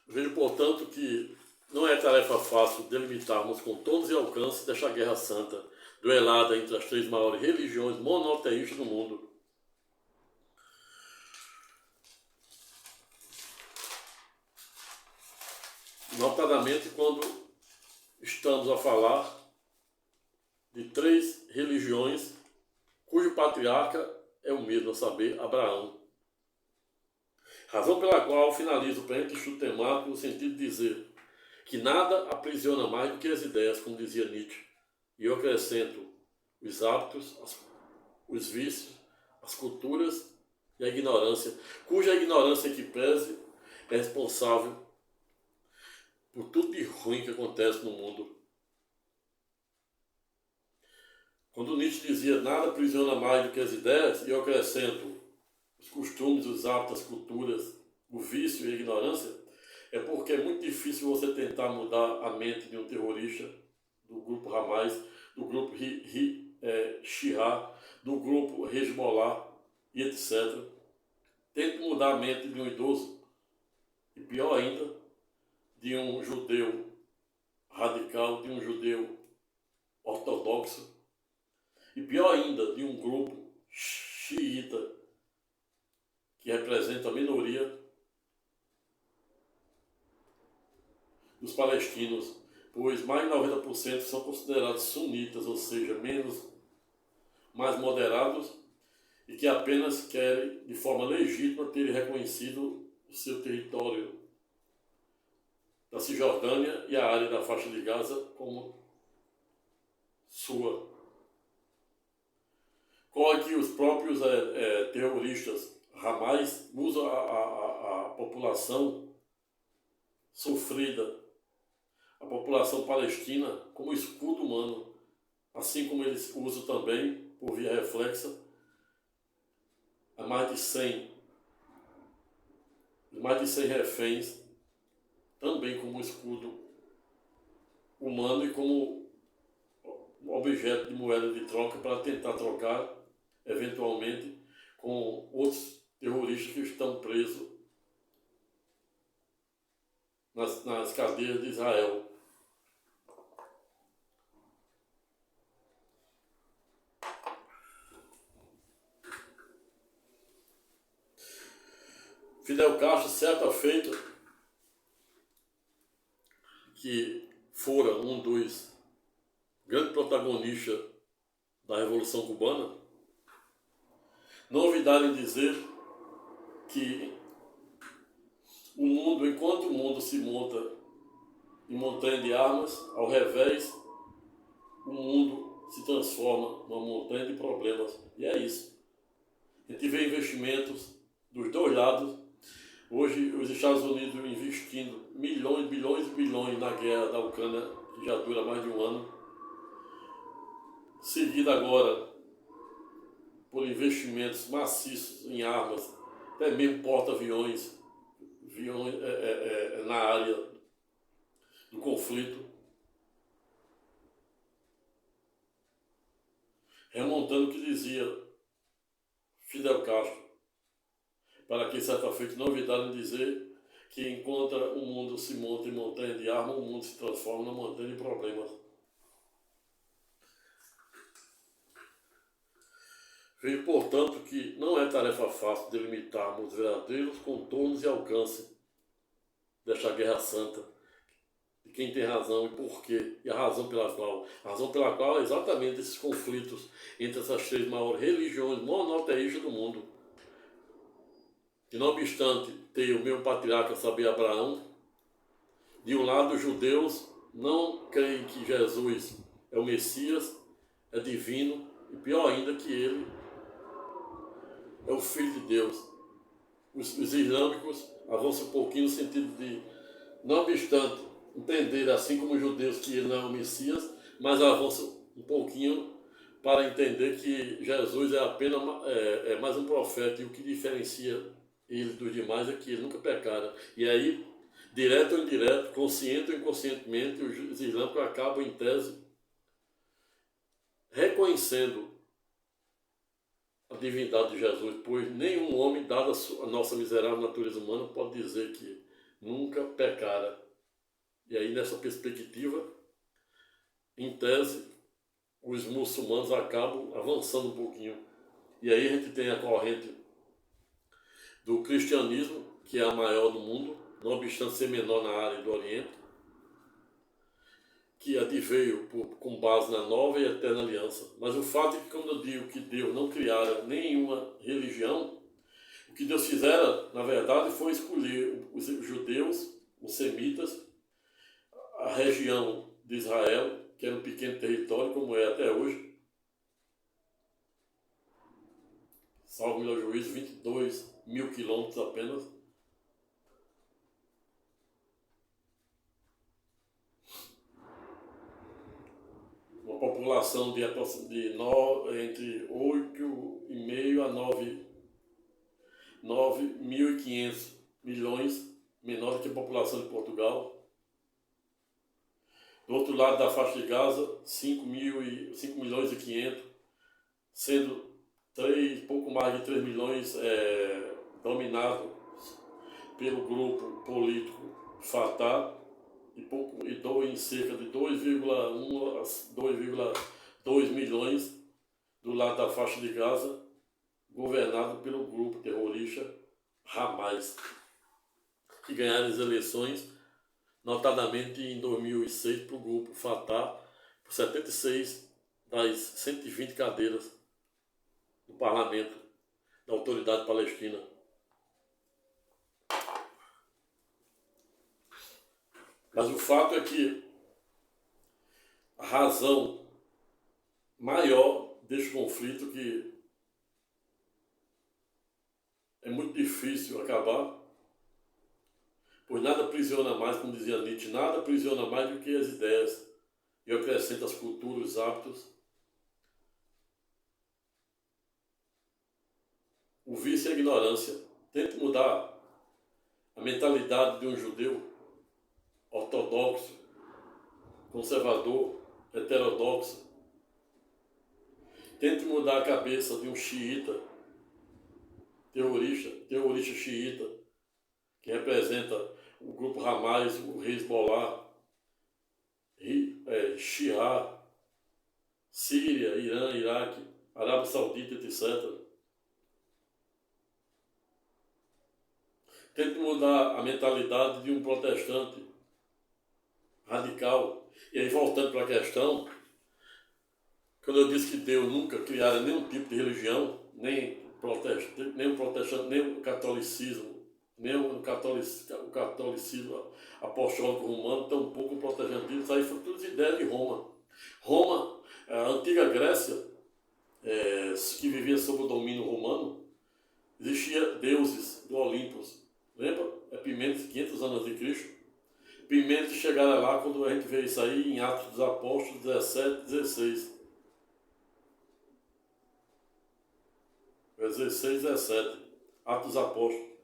Vejo, portanto, que não é tarefa fácil delimitarmos contornos e alcances desta guerra santa, duelada entre as 3 maiores religiões monoteístas do mundo. Notadamente quando estamos a falar de 3 religiões cujo patriarca é o mesmo, a saber, Abraão. Razão pela qual finalizo o presente estudo temático no sentido de dizer que nada aprisiona mais do que as ideias, como dizia Nietzsche. E eu acrescento os hábitos, os vícios, as culturas e a ignorância, cuja ignorância que pese é responsável por tudo de ruim que acontece no mundo. Quando Nietzsche dizia nada aprisiona mais do que as ideias, e eu acrescento os costumes, os hábitos, as culturas, o vício e a ignorância, é porque é muito difícil você tentar mudar a mente de um terrorista do grupo Hamas, do grupo Shia, do grupo Hezbollah e etc. Tente mudar a mente de um idoso, e pior ainda, de um judeu radical, de um judeu ortodoxo, e pior ainda, de um grupo xiita, que representa a minoria dos palestinos, pois mais de 90% são considerados sunitas, ou seja, mais moderados, e que apenas querem, de forma legítima, ter reconhecido o seu território da Cisjordânia e a área da faixa de Gaza como sua. Corre que os próprios terroristas Hamas usam a população sofrida, a população palestina, como escudo humano, assim como eles usam também, por via reflexa, a mais de 100 reféns, também como escudo humano e como objeto de moeda de troca para tentar trocar, eventualmente, com outros terroristas que estão presos nas cadeias de Israel. Fidel Castro, certa feita, que fora um dos grandes protagonistas da Revolução Cubana, não ouvidaram em dizer que o mundo, enquanto o mundo se monta em montanha de armas, ao revés, o mundo se transforma numa montanha de problemas. E é isso. A gente vê investimentos dos 2 lados. Hoje, os Estados Unidos investindo milhões, bilhões e bilhões na guerra da Ucrânia, que já dura mais de 1 ano. Seguido agora por investimentos maciços em armas, até mesmo porta-aviões, na área do conflito. Remontando o que dizia Fidel Castro, para que certa feita não evitaram dizer que enquanto o mundo se monta em montanha de armas, o mundo se transforma numa montanha de problemas. Vejo, portanto, que não é tarefa fácil delimitarmos os verdadeiros contornos e alcance desta guerra santa, de quem tem razão e por quê, e a razão pela qual é exatamente esses conflitos entre essas três maiores religiões monoteístas do mundo. Que não obstante ter o mesmo patriarca, saber Abraão, de um lado os judeus não creem que Jesus é o Messias, é divino, e pior ainda que ele é o Filho de Deus. Os islâmicos avançam um pouquinho no sentido de, não obstante entender, assim como os judeus, que ele não é o Messias, mas avançam um pouquinho para entender que Jesus é apenas mais um profeta, e o que diferencia ele dos demais é que ele nunca pecara. E aí, direto ou indireto, consciente ou inconscientemente, os islâmicos acabam, em tese, reconhecendo a divindade de Jesus, pois nenhum homem, dada a nossa miserável natureza humana, pode dizer que nunca pecara. E aí, nessa perspectiva, em tese, os muçulmanos acabam avançando um pouquinho. E aí a gente tem a corrente do cristianismo, que é a maior do mundo, não obstante ser menor na área do Oriente, que adveio com base na nova e eterna aliança. Mas o fato é que, quando eu digo que Deus não criara nenhuma religião, o que Deus fizera, na verdade, foi escolher os judeus, os semitas, a região de Israel, que era um pequeno território, como é até hoje, salvo meu juízo, 22 mil quilômetros apenas. Uma população de entre 8,5 a 9.500 milhões, menor do que a população de Portugal. Do outro lado da faixa de Gaza, 5 milhões e 500, sendo pouco mais de 3 milhões dominados pelo grupo político Fatah, em cerca de 2,1 a 2,2 milhões do lado da faixa de Gaza, governado pelo grupo terrorista Hamas, que ganharam as eleições, notadamente em 2006, para o grupo Fatah, por 76 das 120 cadeiras do parlamento da Autoridade Palestina. Mas o fato é que a razão maior deste conflito, que é muito difícil acabar, pois nada aprisiona mais, como dizia Nietzsche, nada aprisiona mais do que as ideias, e eu acrescento as culturas, os hábitos. O vício é a ignorância. Tente mudar a mentalidade de um judeu ortodoxo, conservador, heterodoxo. Tente mudar a cabeça de um xiita, terrorista xiita, que representa o grupo Hamas, o Hezbollah, Shia, Síria, Irã, Iraque, Arábia Saudita, etc. Tente mudar a mentalidade de um protestante radical. E aí, voltando para a questão, quando eu disse que Deus nunca criara nenhum tipo de religião, nem o protestante, nem o catolicismo, nem o catolicismo apostólico romano, tampouco o protestantismo, isso aí foi tudo ideia de Roma. Roma, a antiga Grécia, que vivia sob o domínio romano, existia deuses do Olympus. Lembra? Epimênides, 500 anos antes de Cristo. Epimênides chegaram lá quando a gente vê isso aí em Atos dos Apóstolos 17, 16. 16, 17. Atos dos Apóstolos.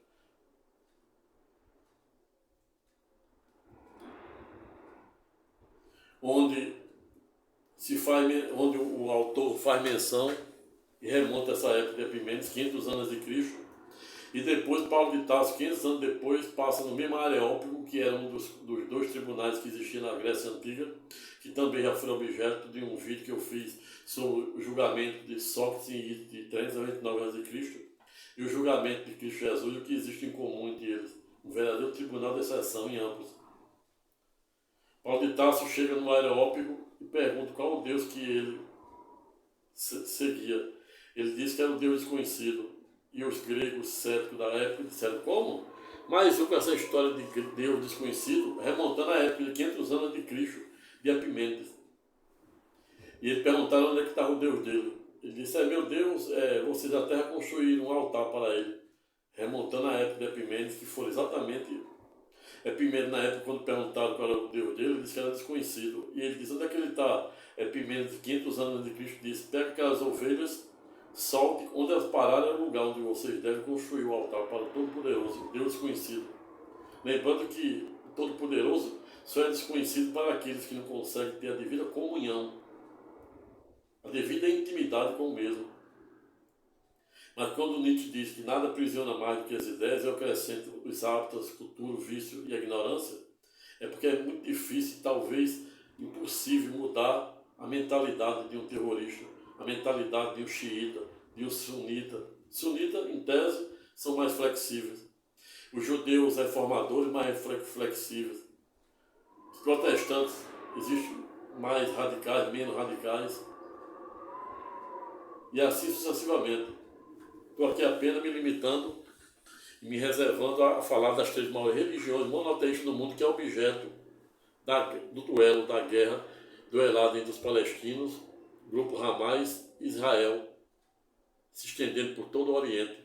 Onde o autor faz menção e remonta essa época de Epimênides, 500 anos de Cristo. E depois Paulo de Tarso, 500 anos depois, passa no mesmo Areópago, que era um dos dois tribunais que existiam na Grécia Antiga, que também já foi objeto de um vídeo que eu fiz sobre o julgamento de Sócrates de 399 a.C. e o julgamento de Cristo Jesus, o que existe em comum entre eles. Um verdadeiro tribunal de exceção em ambos. Paulo de Tarso chega no Areópago e pergunta qual o Deus que ele seguia. Ele disse que era um Deus desconhecido. E os gregos céticos da época disseram, como? Mais com essa história de Deus desconhecido, remontando à época de 500 anos de Cristo, de Epimênides. E eles perguntaram onde é que estava o Deus dele. Ele disse, meu Deus, vocês da terra construíram um altar para ele. Remontando à época de Epimênides, que foi exatamente... Epimênides, na época, quando perguntaram qual era o Deus dele, ele disse que era desconhecido. E ele disse, onde é que ele está? Epimênides, 500 anos de Cristo, disse, pega aquelas ovelhas, solte, onde elas pararam é o lugar onde vocês devem construir o altar para o Todo-Poderoso, Deus desconhecido. Lembrando que o Todo-Poderoso só é desconhecido para aqueles que não conseguem ter a devida comunhão, a devida intimidade com o mesmo. Mas quando Nietzsche diz que nada aprisiona mais do que as ideias, eu acrescento os hábitos, cultura, o vício e a ignorância, é porque é muito difícil, talvez impossível, mudar a mentalidade de um terrorista, a mentalidade de um xiita, de um sunita. Sunita, em tese, são mais flexíveis. Os judeus reformadores, mais flexíveis. Os protestantes, existem mais radicais, menos radicais. E assim sucessivamente. Estou aqui apenas me limitando e me reservando a falar das 3 maiores religiões monoteístas do mundo, que é objeto do duelo, da guerra, duelada entre os palestinos, grupo Hamas e Israel, se estendendo por todo o Oriente.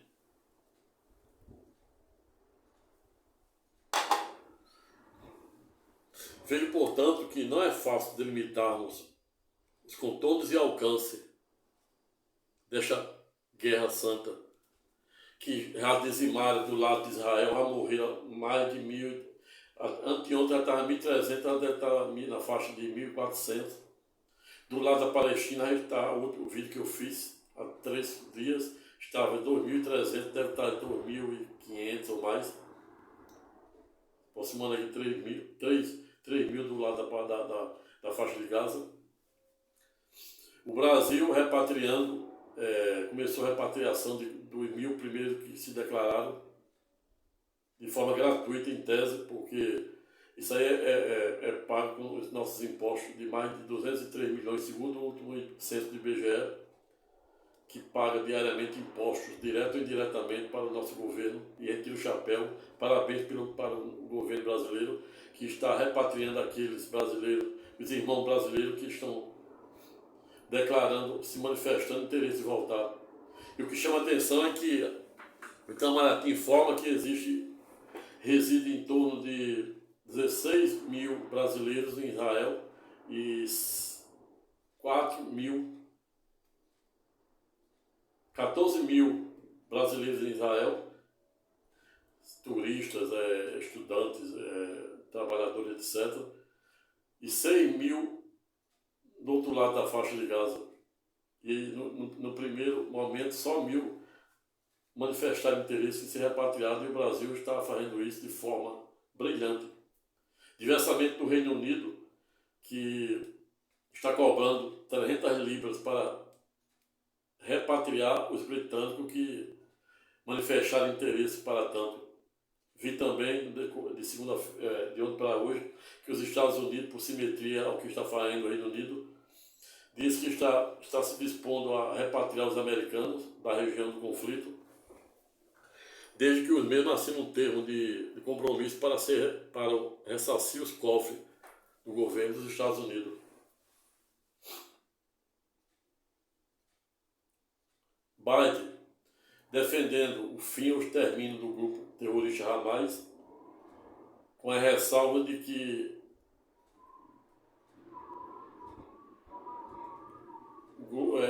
Vejo, portanto, que não é fácil delimitarmos os contornos e alcance desta guerra santa, que já dizimaram do lado de Israel, já morreram mais de 1.000, anteontem já estava 1.300, já deve estar na faixa de 1.400. Do lado da Palestina, está o vídeo que eu fiz há 3 dias, estava em 2.300, deve estar em 2.500 ou mais, aproximando aqui 3 mil do lado da faixa de Gaza. O Brasil repatriando, começou a repatriação dos 1.000 primeiros que se declararam de forma gratuita, em tese, porque isso aí é pago com os nossos impostos de mais de 203 milhões, segundo o último censo do IBGE, que paga diariamente impostos, direto ou indiretamente, para o nosso governo, e retira o chapéu. Parabéns para o governo brasileiro, que está repatriando aqueles brasileiros, os irmãos brasileiros que estão declarando, se manifestando interesse de voltar. E o que chama a atenção é que o Itamaraty informa que reside em torno de 16 mil brasileiros em Israel e 14 mil brasileiros em Israel, turistas, estudantes, trabalhadores, etc. E 6 mil do outro lado da faixa de Gaza. E no primeiro momento, só 1.000 manifestaram interesse em ser repatriado, e o Brasil está fazendo isso de forma brilhante. Diversamente do Reino Unido, que está cobrando 300 libras para repatriar os britânicos que manifestaram interesse para tanto. Vi também, de ontem para hoje, que os Estados Unidos, por simetria ao que está fazendo o Reino Unido, diz que está se dispondo a repatriar os americanos da região do conflito, desde que os mesmos assinam um termo de compromisso para ressarcir os cofres do governo dos Estados Unidos. Biden, defendendo o fim ou extermínio do grupo terrorista Hamas, com a ressalva de que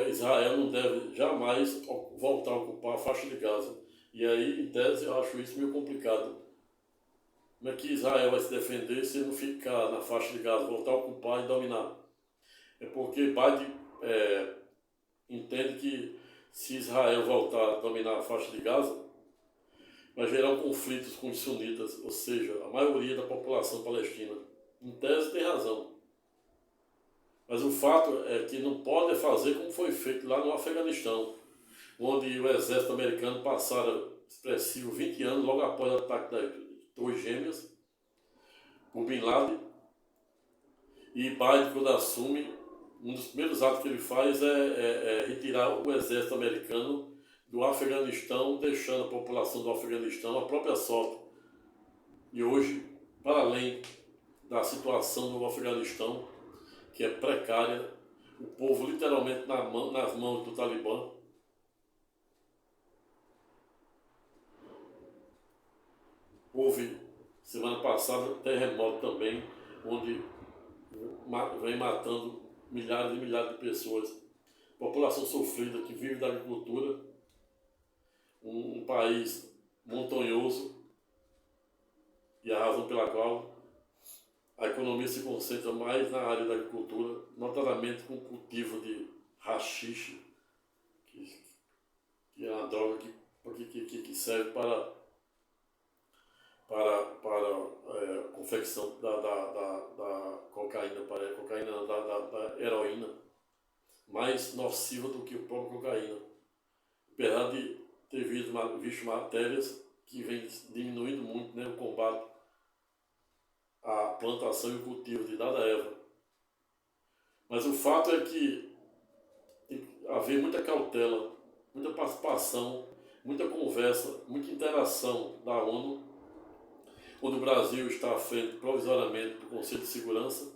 Israel não deve jamais voltar a ocupar a faixa de Gaza. E aí, em tese, eu acho isso meio complicado. Como é que Israel vai se defender se não ficar na faixa de Gaza, voltar a ocupar e dominar? É porque Biden entende que se Israel voltar a dominar a faixa de Gaza, vai gerar conflitos com os sunitas, ou seja, a maioria da população palestina. Em tese tem razão. Mas o fato é que não pode fazer como foi feito lá no Afeganistão, onde o exército americano passaram expressivos 20 anos logo após o ataque das Torres Gêmeas, por Bin Laden. E Biden, quando assume, um dos primeiros atos que ele faz é retirar o exército americano do Afeganistão, deixando a população do Afeganistão à própria sorte. E hoje, para além da situação do Afeganistão, que é precária, o povo literalmente nas mãos do Talibã. Houve, semana passada, terremoto também, onde vem matando milhares e milhares de pessoas. População sofrida que vive da agricultura, um país montanhoso, e a razão pela qual a economia se concentra mais na área da agricultura, notadamente com o cultivo de haxixe, que é uma droga que serve para a confecção da cocaína, para a cocaína não, da heroína, mais nociva do que o próprio cocaína. Apesar de ter visto matérias que vem diminuindo muito, né, o combate à plantação e o cultivo de dada erva. Mas o fato é que tem que haver muita cautela, muita participação, muita conversa, muita interação da ONU, onde o Brasil está à frente provisoriamente do Conselho de Segurança,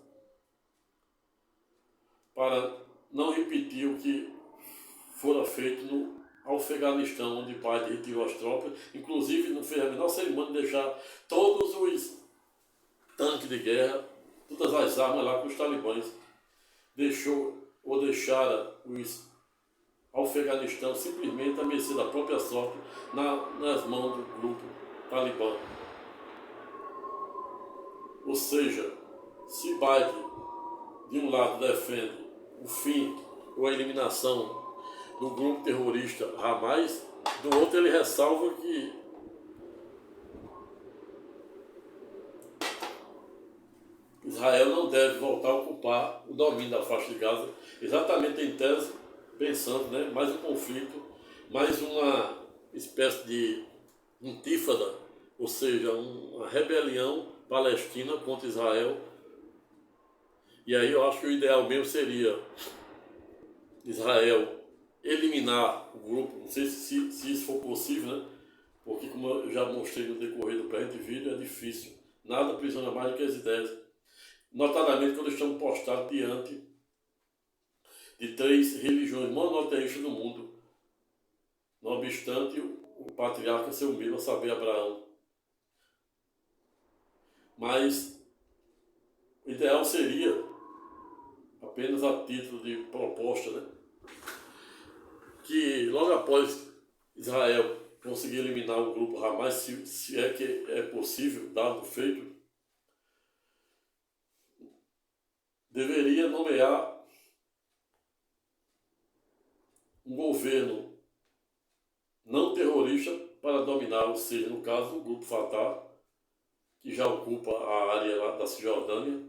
para não repetir o que fora feito no Afeganistão, onde Biden retirou as tropas, inclusive não fez a menor cerimônia de deixar todos os tanques de guerra, todas as armas lá com os talibãs. Deixara os Afeganistão simplesmente a mercê da própria sorte nas mãos do grupo talibã. Ou seja, se Biden, de um lado, defende o fim ou a eliminação do grupo terrorista Hamas, do outro ele ressalva que Israel não deve voltar a ocupar o domínio da faixa de Gaza, exatamente em tese, pensando, né, mais um conflito, mais uma espécie de intífada, ou seja, uma rebelião palestina contra Israel. E aí eu acho que o ideal mesmo seria Israel eliminar o grupo, não sei se isso for possível, né? Porque como eu já mostrei no decorrer do presente vídeo, é difícil. Nada aprisiona mais do que as ideias. Notadamente quando estamos postados diante de 3 religiões monoteístas do mundo. Não obstante o patriarca ser o mesmo, a saber, Abraão. Mas o ideal seria, apenas a título de proposta, né, que logo após Israel conseguir eliminar o grupo Hamas, se é que é possível, dado o feito, deveria nomear um governo não terrorista para dominar, ou seja, no caso, o grupo Fatah, que já ocupa a área lá da Cisjordânia,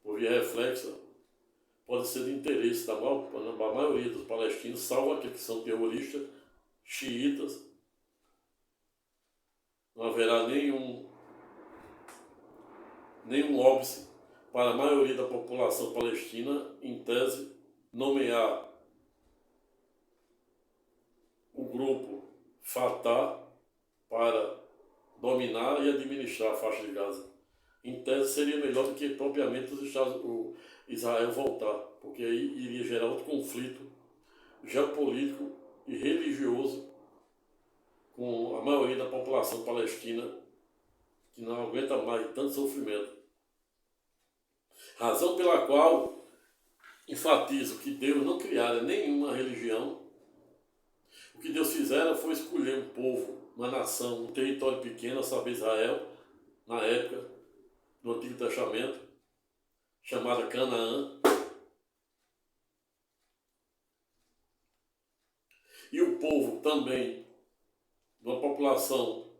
por via reflexa, pode ser de interesse da maioria dos palestinos, salvo aqueles que são terroristas, xiitas. Não haverá nenhum óbice para a maioria da população palestina, em tese, nomear o grupo Fatah para dominar e administrar a faixa de Gaza. Em tese seria melhor do que propriamente o Israel voltar, porque aí iria gerar outro conflito geopolítico e religioso com a maioria da população palestina, que não aguenta mais tanto sofrimento. Razão pela qual enfatizo que Deus não criara nenhuma religião. O que Deus fizera foi escolher um povo, uma nação, um território pequeno, a saber, Israel, na época do Antigo Testamento, chamada Canaã, e o povo também, uma população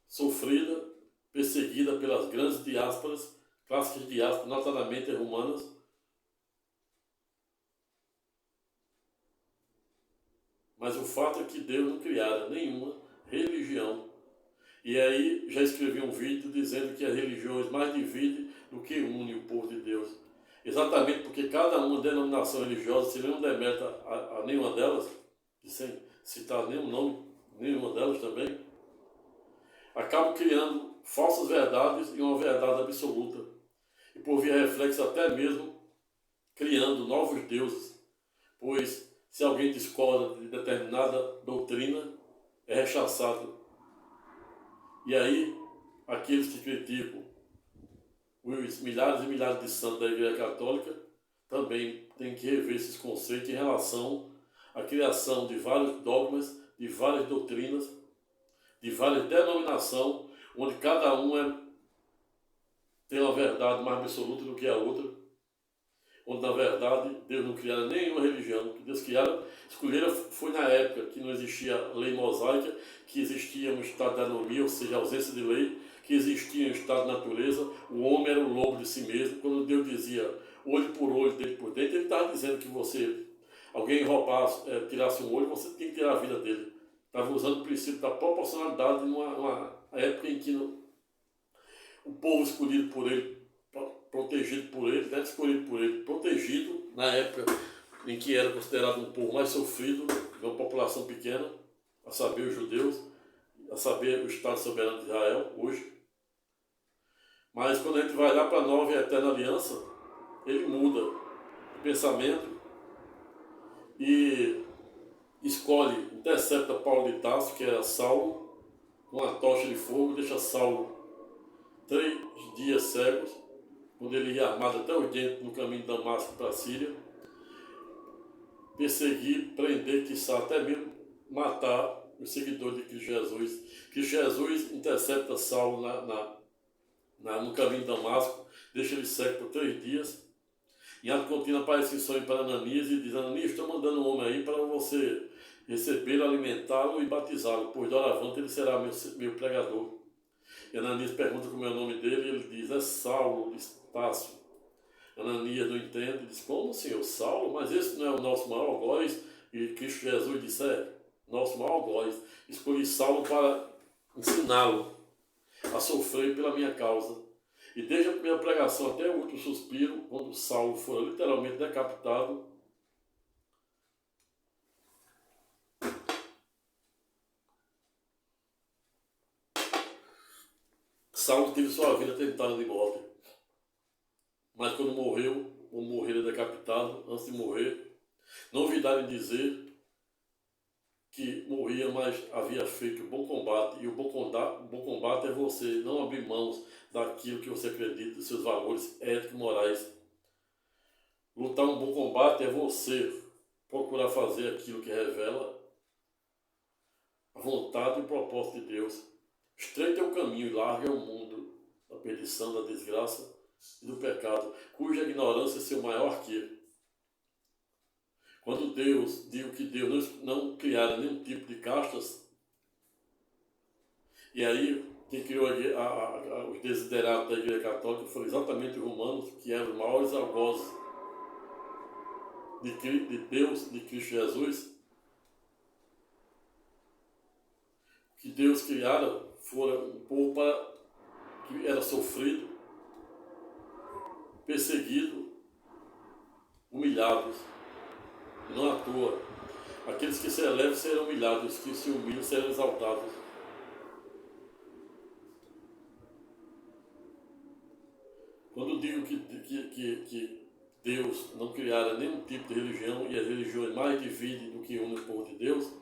sofrida, perseguida pelas grandes diásporas, clássicas diásporas, notadamente romanas. Mas o fato é que Deus não criara nenhuma religião. E aí já escrevi um vídeo dizendo que as religiões mais dividem do que unem o povo de Deus. Exatamente porque cada uma denominação religiosa, se não demeta a nenhuma delas, e sem citar nenhum nome, nenhuma delas também, acaba criando falsas verdades e uma verdade absoluta. E por via reflexo até mesmo criando novos deuses. Pois se alguém discorda de determinada doutrina, é rechaçado. E aí, aqueles que criticam os milhares e milhares de santos da Igreja Católica também têm que rever esses conceitos em relação à criação de vários dogmas, de várias doutrinas, de várias denominações, onde cada uma tem uma verdade mais absoluta do que a outra, onde na verdade Deus não criara nenhuma religião. O que Deus escolhera foi na época que não existia lei mosaica, que existia um estado de anomia, ou seja, ausência de lei, que existia um estado de natureza, o homem era o lobo de si mesmo. Quando Deus dizia olho por olho, dente por dente, ele estava dizendo que alguém roubasse, tirasse um olho, você tinha que tirar a vida dele. Estava usando o princípio da proporcionalidade numa época em que o povo escolhido por ele, protegido por ele, não escolhido por ele, protegido na época em que era considerado um povo mais sofrido, de uma população pequena, a saber os judeus, a saber o Estado soberano de Israel, hoje. Mas quando a gente vai lá para a nova e eterna aliança, ele muda o pensamento e escolhe, intercepta Paulo de Tarso, que era Saulo, com uma tocha de fogo, deixa Saulo 3 dias cegos, quando ele ia armado até os dentes no caminho de Damasco para a Síria, perseguir, prender, quiçá até mesmo matar os seguidores de Cristo Jesus. Cristo Jesus intercepta Saulo no caminho de Damasco, deixa ele cego por 3 dias. Em ato contínuo aparece em sonho para Ananias e diz: Ananias, estou mandando um homem aí para você recebê-lo, alimentá-lo e batizá-lo, pois doravante ele será meu pregador. E Ananias pergunta como é o nome dele e ele diz: é Saulo de Tarso. Ananias não entende e diz: como, senhor? Saulo? Mas esse não é o nosso maior algoz? E Cristo Jesus disse: é nosso maior algoz. Escolhi Saulo para ensiná-lo a sofrer pela minha causa. E desde a primeira pregação até o último suspiro, quando Saulo foi literalmente decapitado, Saulo teve sua vida tentada de morte. Mas quando morreu, ou morreu decapitado, antes de morrer, não ouviram dizer que morria, mas havia feito o bom combate. E o bom combate é você não abrir mãos daquilo que você acredita, dos seus valores éticos e morais. Lutar um bom combate é você procurar fazer aquilo que revela a vontade e o propósito de Deus. Estreito é o caminho e largo é o mundo da perdição, da desgraça e do pecado, cuja ignorância é seu maior arqueiro. Quando Deus diz que Deus não criara nenhum tipo de castas, e aí quem criou os desiderados da Igreja Católica foram exatamente os romanos, que eram os maiores algozes de Deus, de Cristo Jesus. Que Deus criara fora um povo que era sofrido, perseguido, humilhados. E não à toa. Aqueles que se elevam serão humilhados, os que se humilham serão exaltados. Quando digo que Deus não criara nenhum tipo de religião e as religiões mais dividem do que unem o povo de Deus,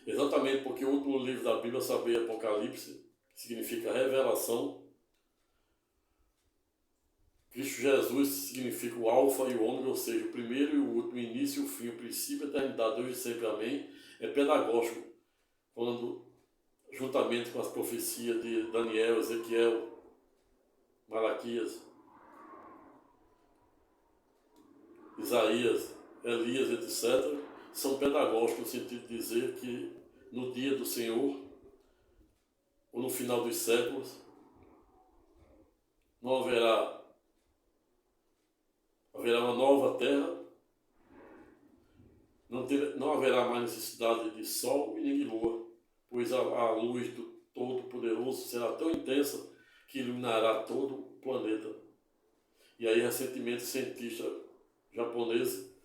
exatamente porque o último livro da Bíblia, saber Apocalipse, que significa revelação, Cristo Jesus significa o alfa e o ômega, ou seja, o primeiro e o último, o início e o fim, o princípio e a eternidade, hoje e sempre, amém. É pedagógico, falando juntamente com as profecias de Daniel, Ezequiel, Malaquias, Isaías, Elias, etc., são pedagógicos no sentido de dizer que no dia do Senhor, ou no final dos séculos, não haverá uma nova terra, não haverá mais necessidade de sol e nem de lua, pois a luz do Todo-Poderoso será tão intensa que iluminará todo o planeta. E aí, recentemente, cientistas japoneses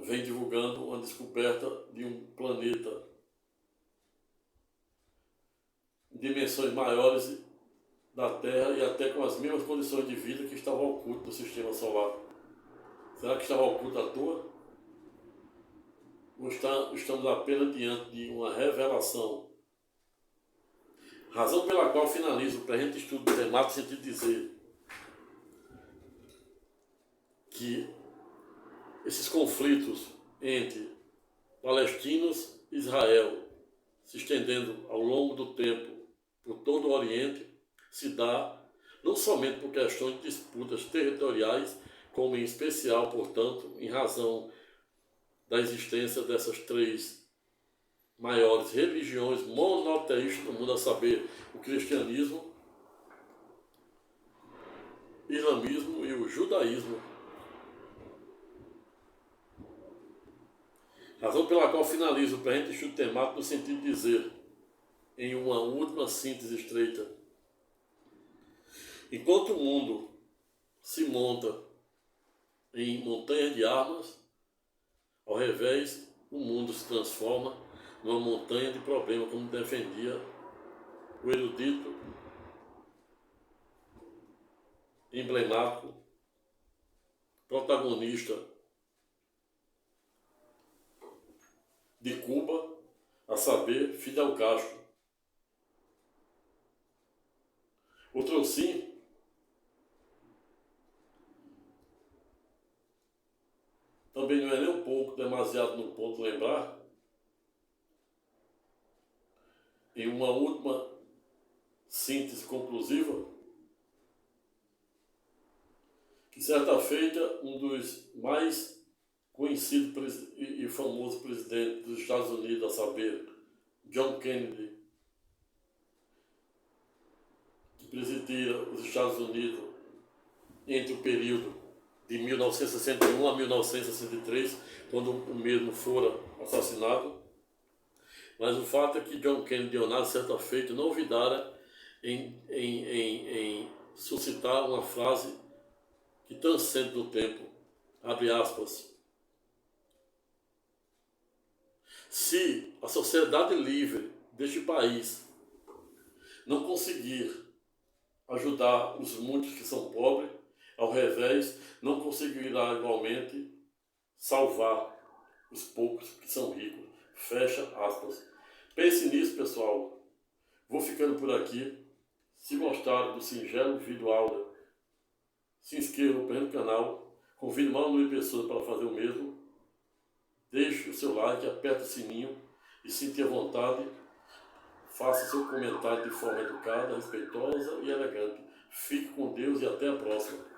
vem divulgando uma descoberta de um planeta em dimensões maiores da Terra e até com as mesmas condições de vida que estava oculto no sistema solar. Será que estava oculto à toa? Ou estamos apenas diante de uma revelação? Razão pela qual finalizo o presente estudo temático no sentido de dizer que esses conflitos entre palestinos e Israel, se estendendo ao longo do tempo por todo o Oriente, se dá não somente por questões de disputas territoriais, como em especial, portanto, em razão da existência dessas três maiores religiões monoteístas do mundo, a saber, o cristianismo, o islamismo e o judaísmo. Razão pela qual finalizo o presente estudo temático no sentido de dizer, em uma última síntese estreita, enquanto o mundo se monta em montanhas de armas, ao revés, o mundo se transforma numa montanha de problemas, como defendia o erudito emblemático, protagonista de Cuba, a saber, Fidel Castro. Outro sim, também não é nem um pouco demasiado no ponto lembrar, em uma última síntese conclusiva, que certa feita um dos mais conhecidos e famosos presidentes dos Estados Unidos, a saber, John Kennedy, que presidia os Estados Unidos entre o período de 1961 a 1963, quando o mesmo fora assassinado. Mas o fato é que John Kennedy Leonardo, certa feita, não olvidara em suscitar uma frase que transcende do tempo, abre aspas: se a sociedade livre deste país não conseguir ajudar os muitos que são pobres, ao revés, não conseguirá igualmente salvar os poucos que são ricos. Fecha aspas. Pense nisso, pessoal. Vou ficando por aqui. Se gostaram do singelo vídeo aula, se inscreva no canal. Convido mais uma pessoa para fazer o mesmo. Deixe o seu like, aperte o sininho e sinta à vontade. Faça seu comentário de forma educada, respeitosa e elegante. Fique com Deus e até a próxima.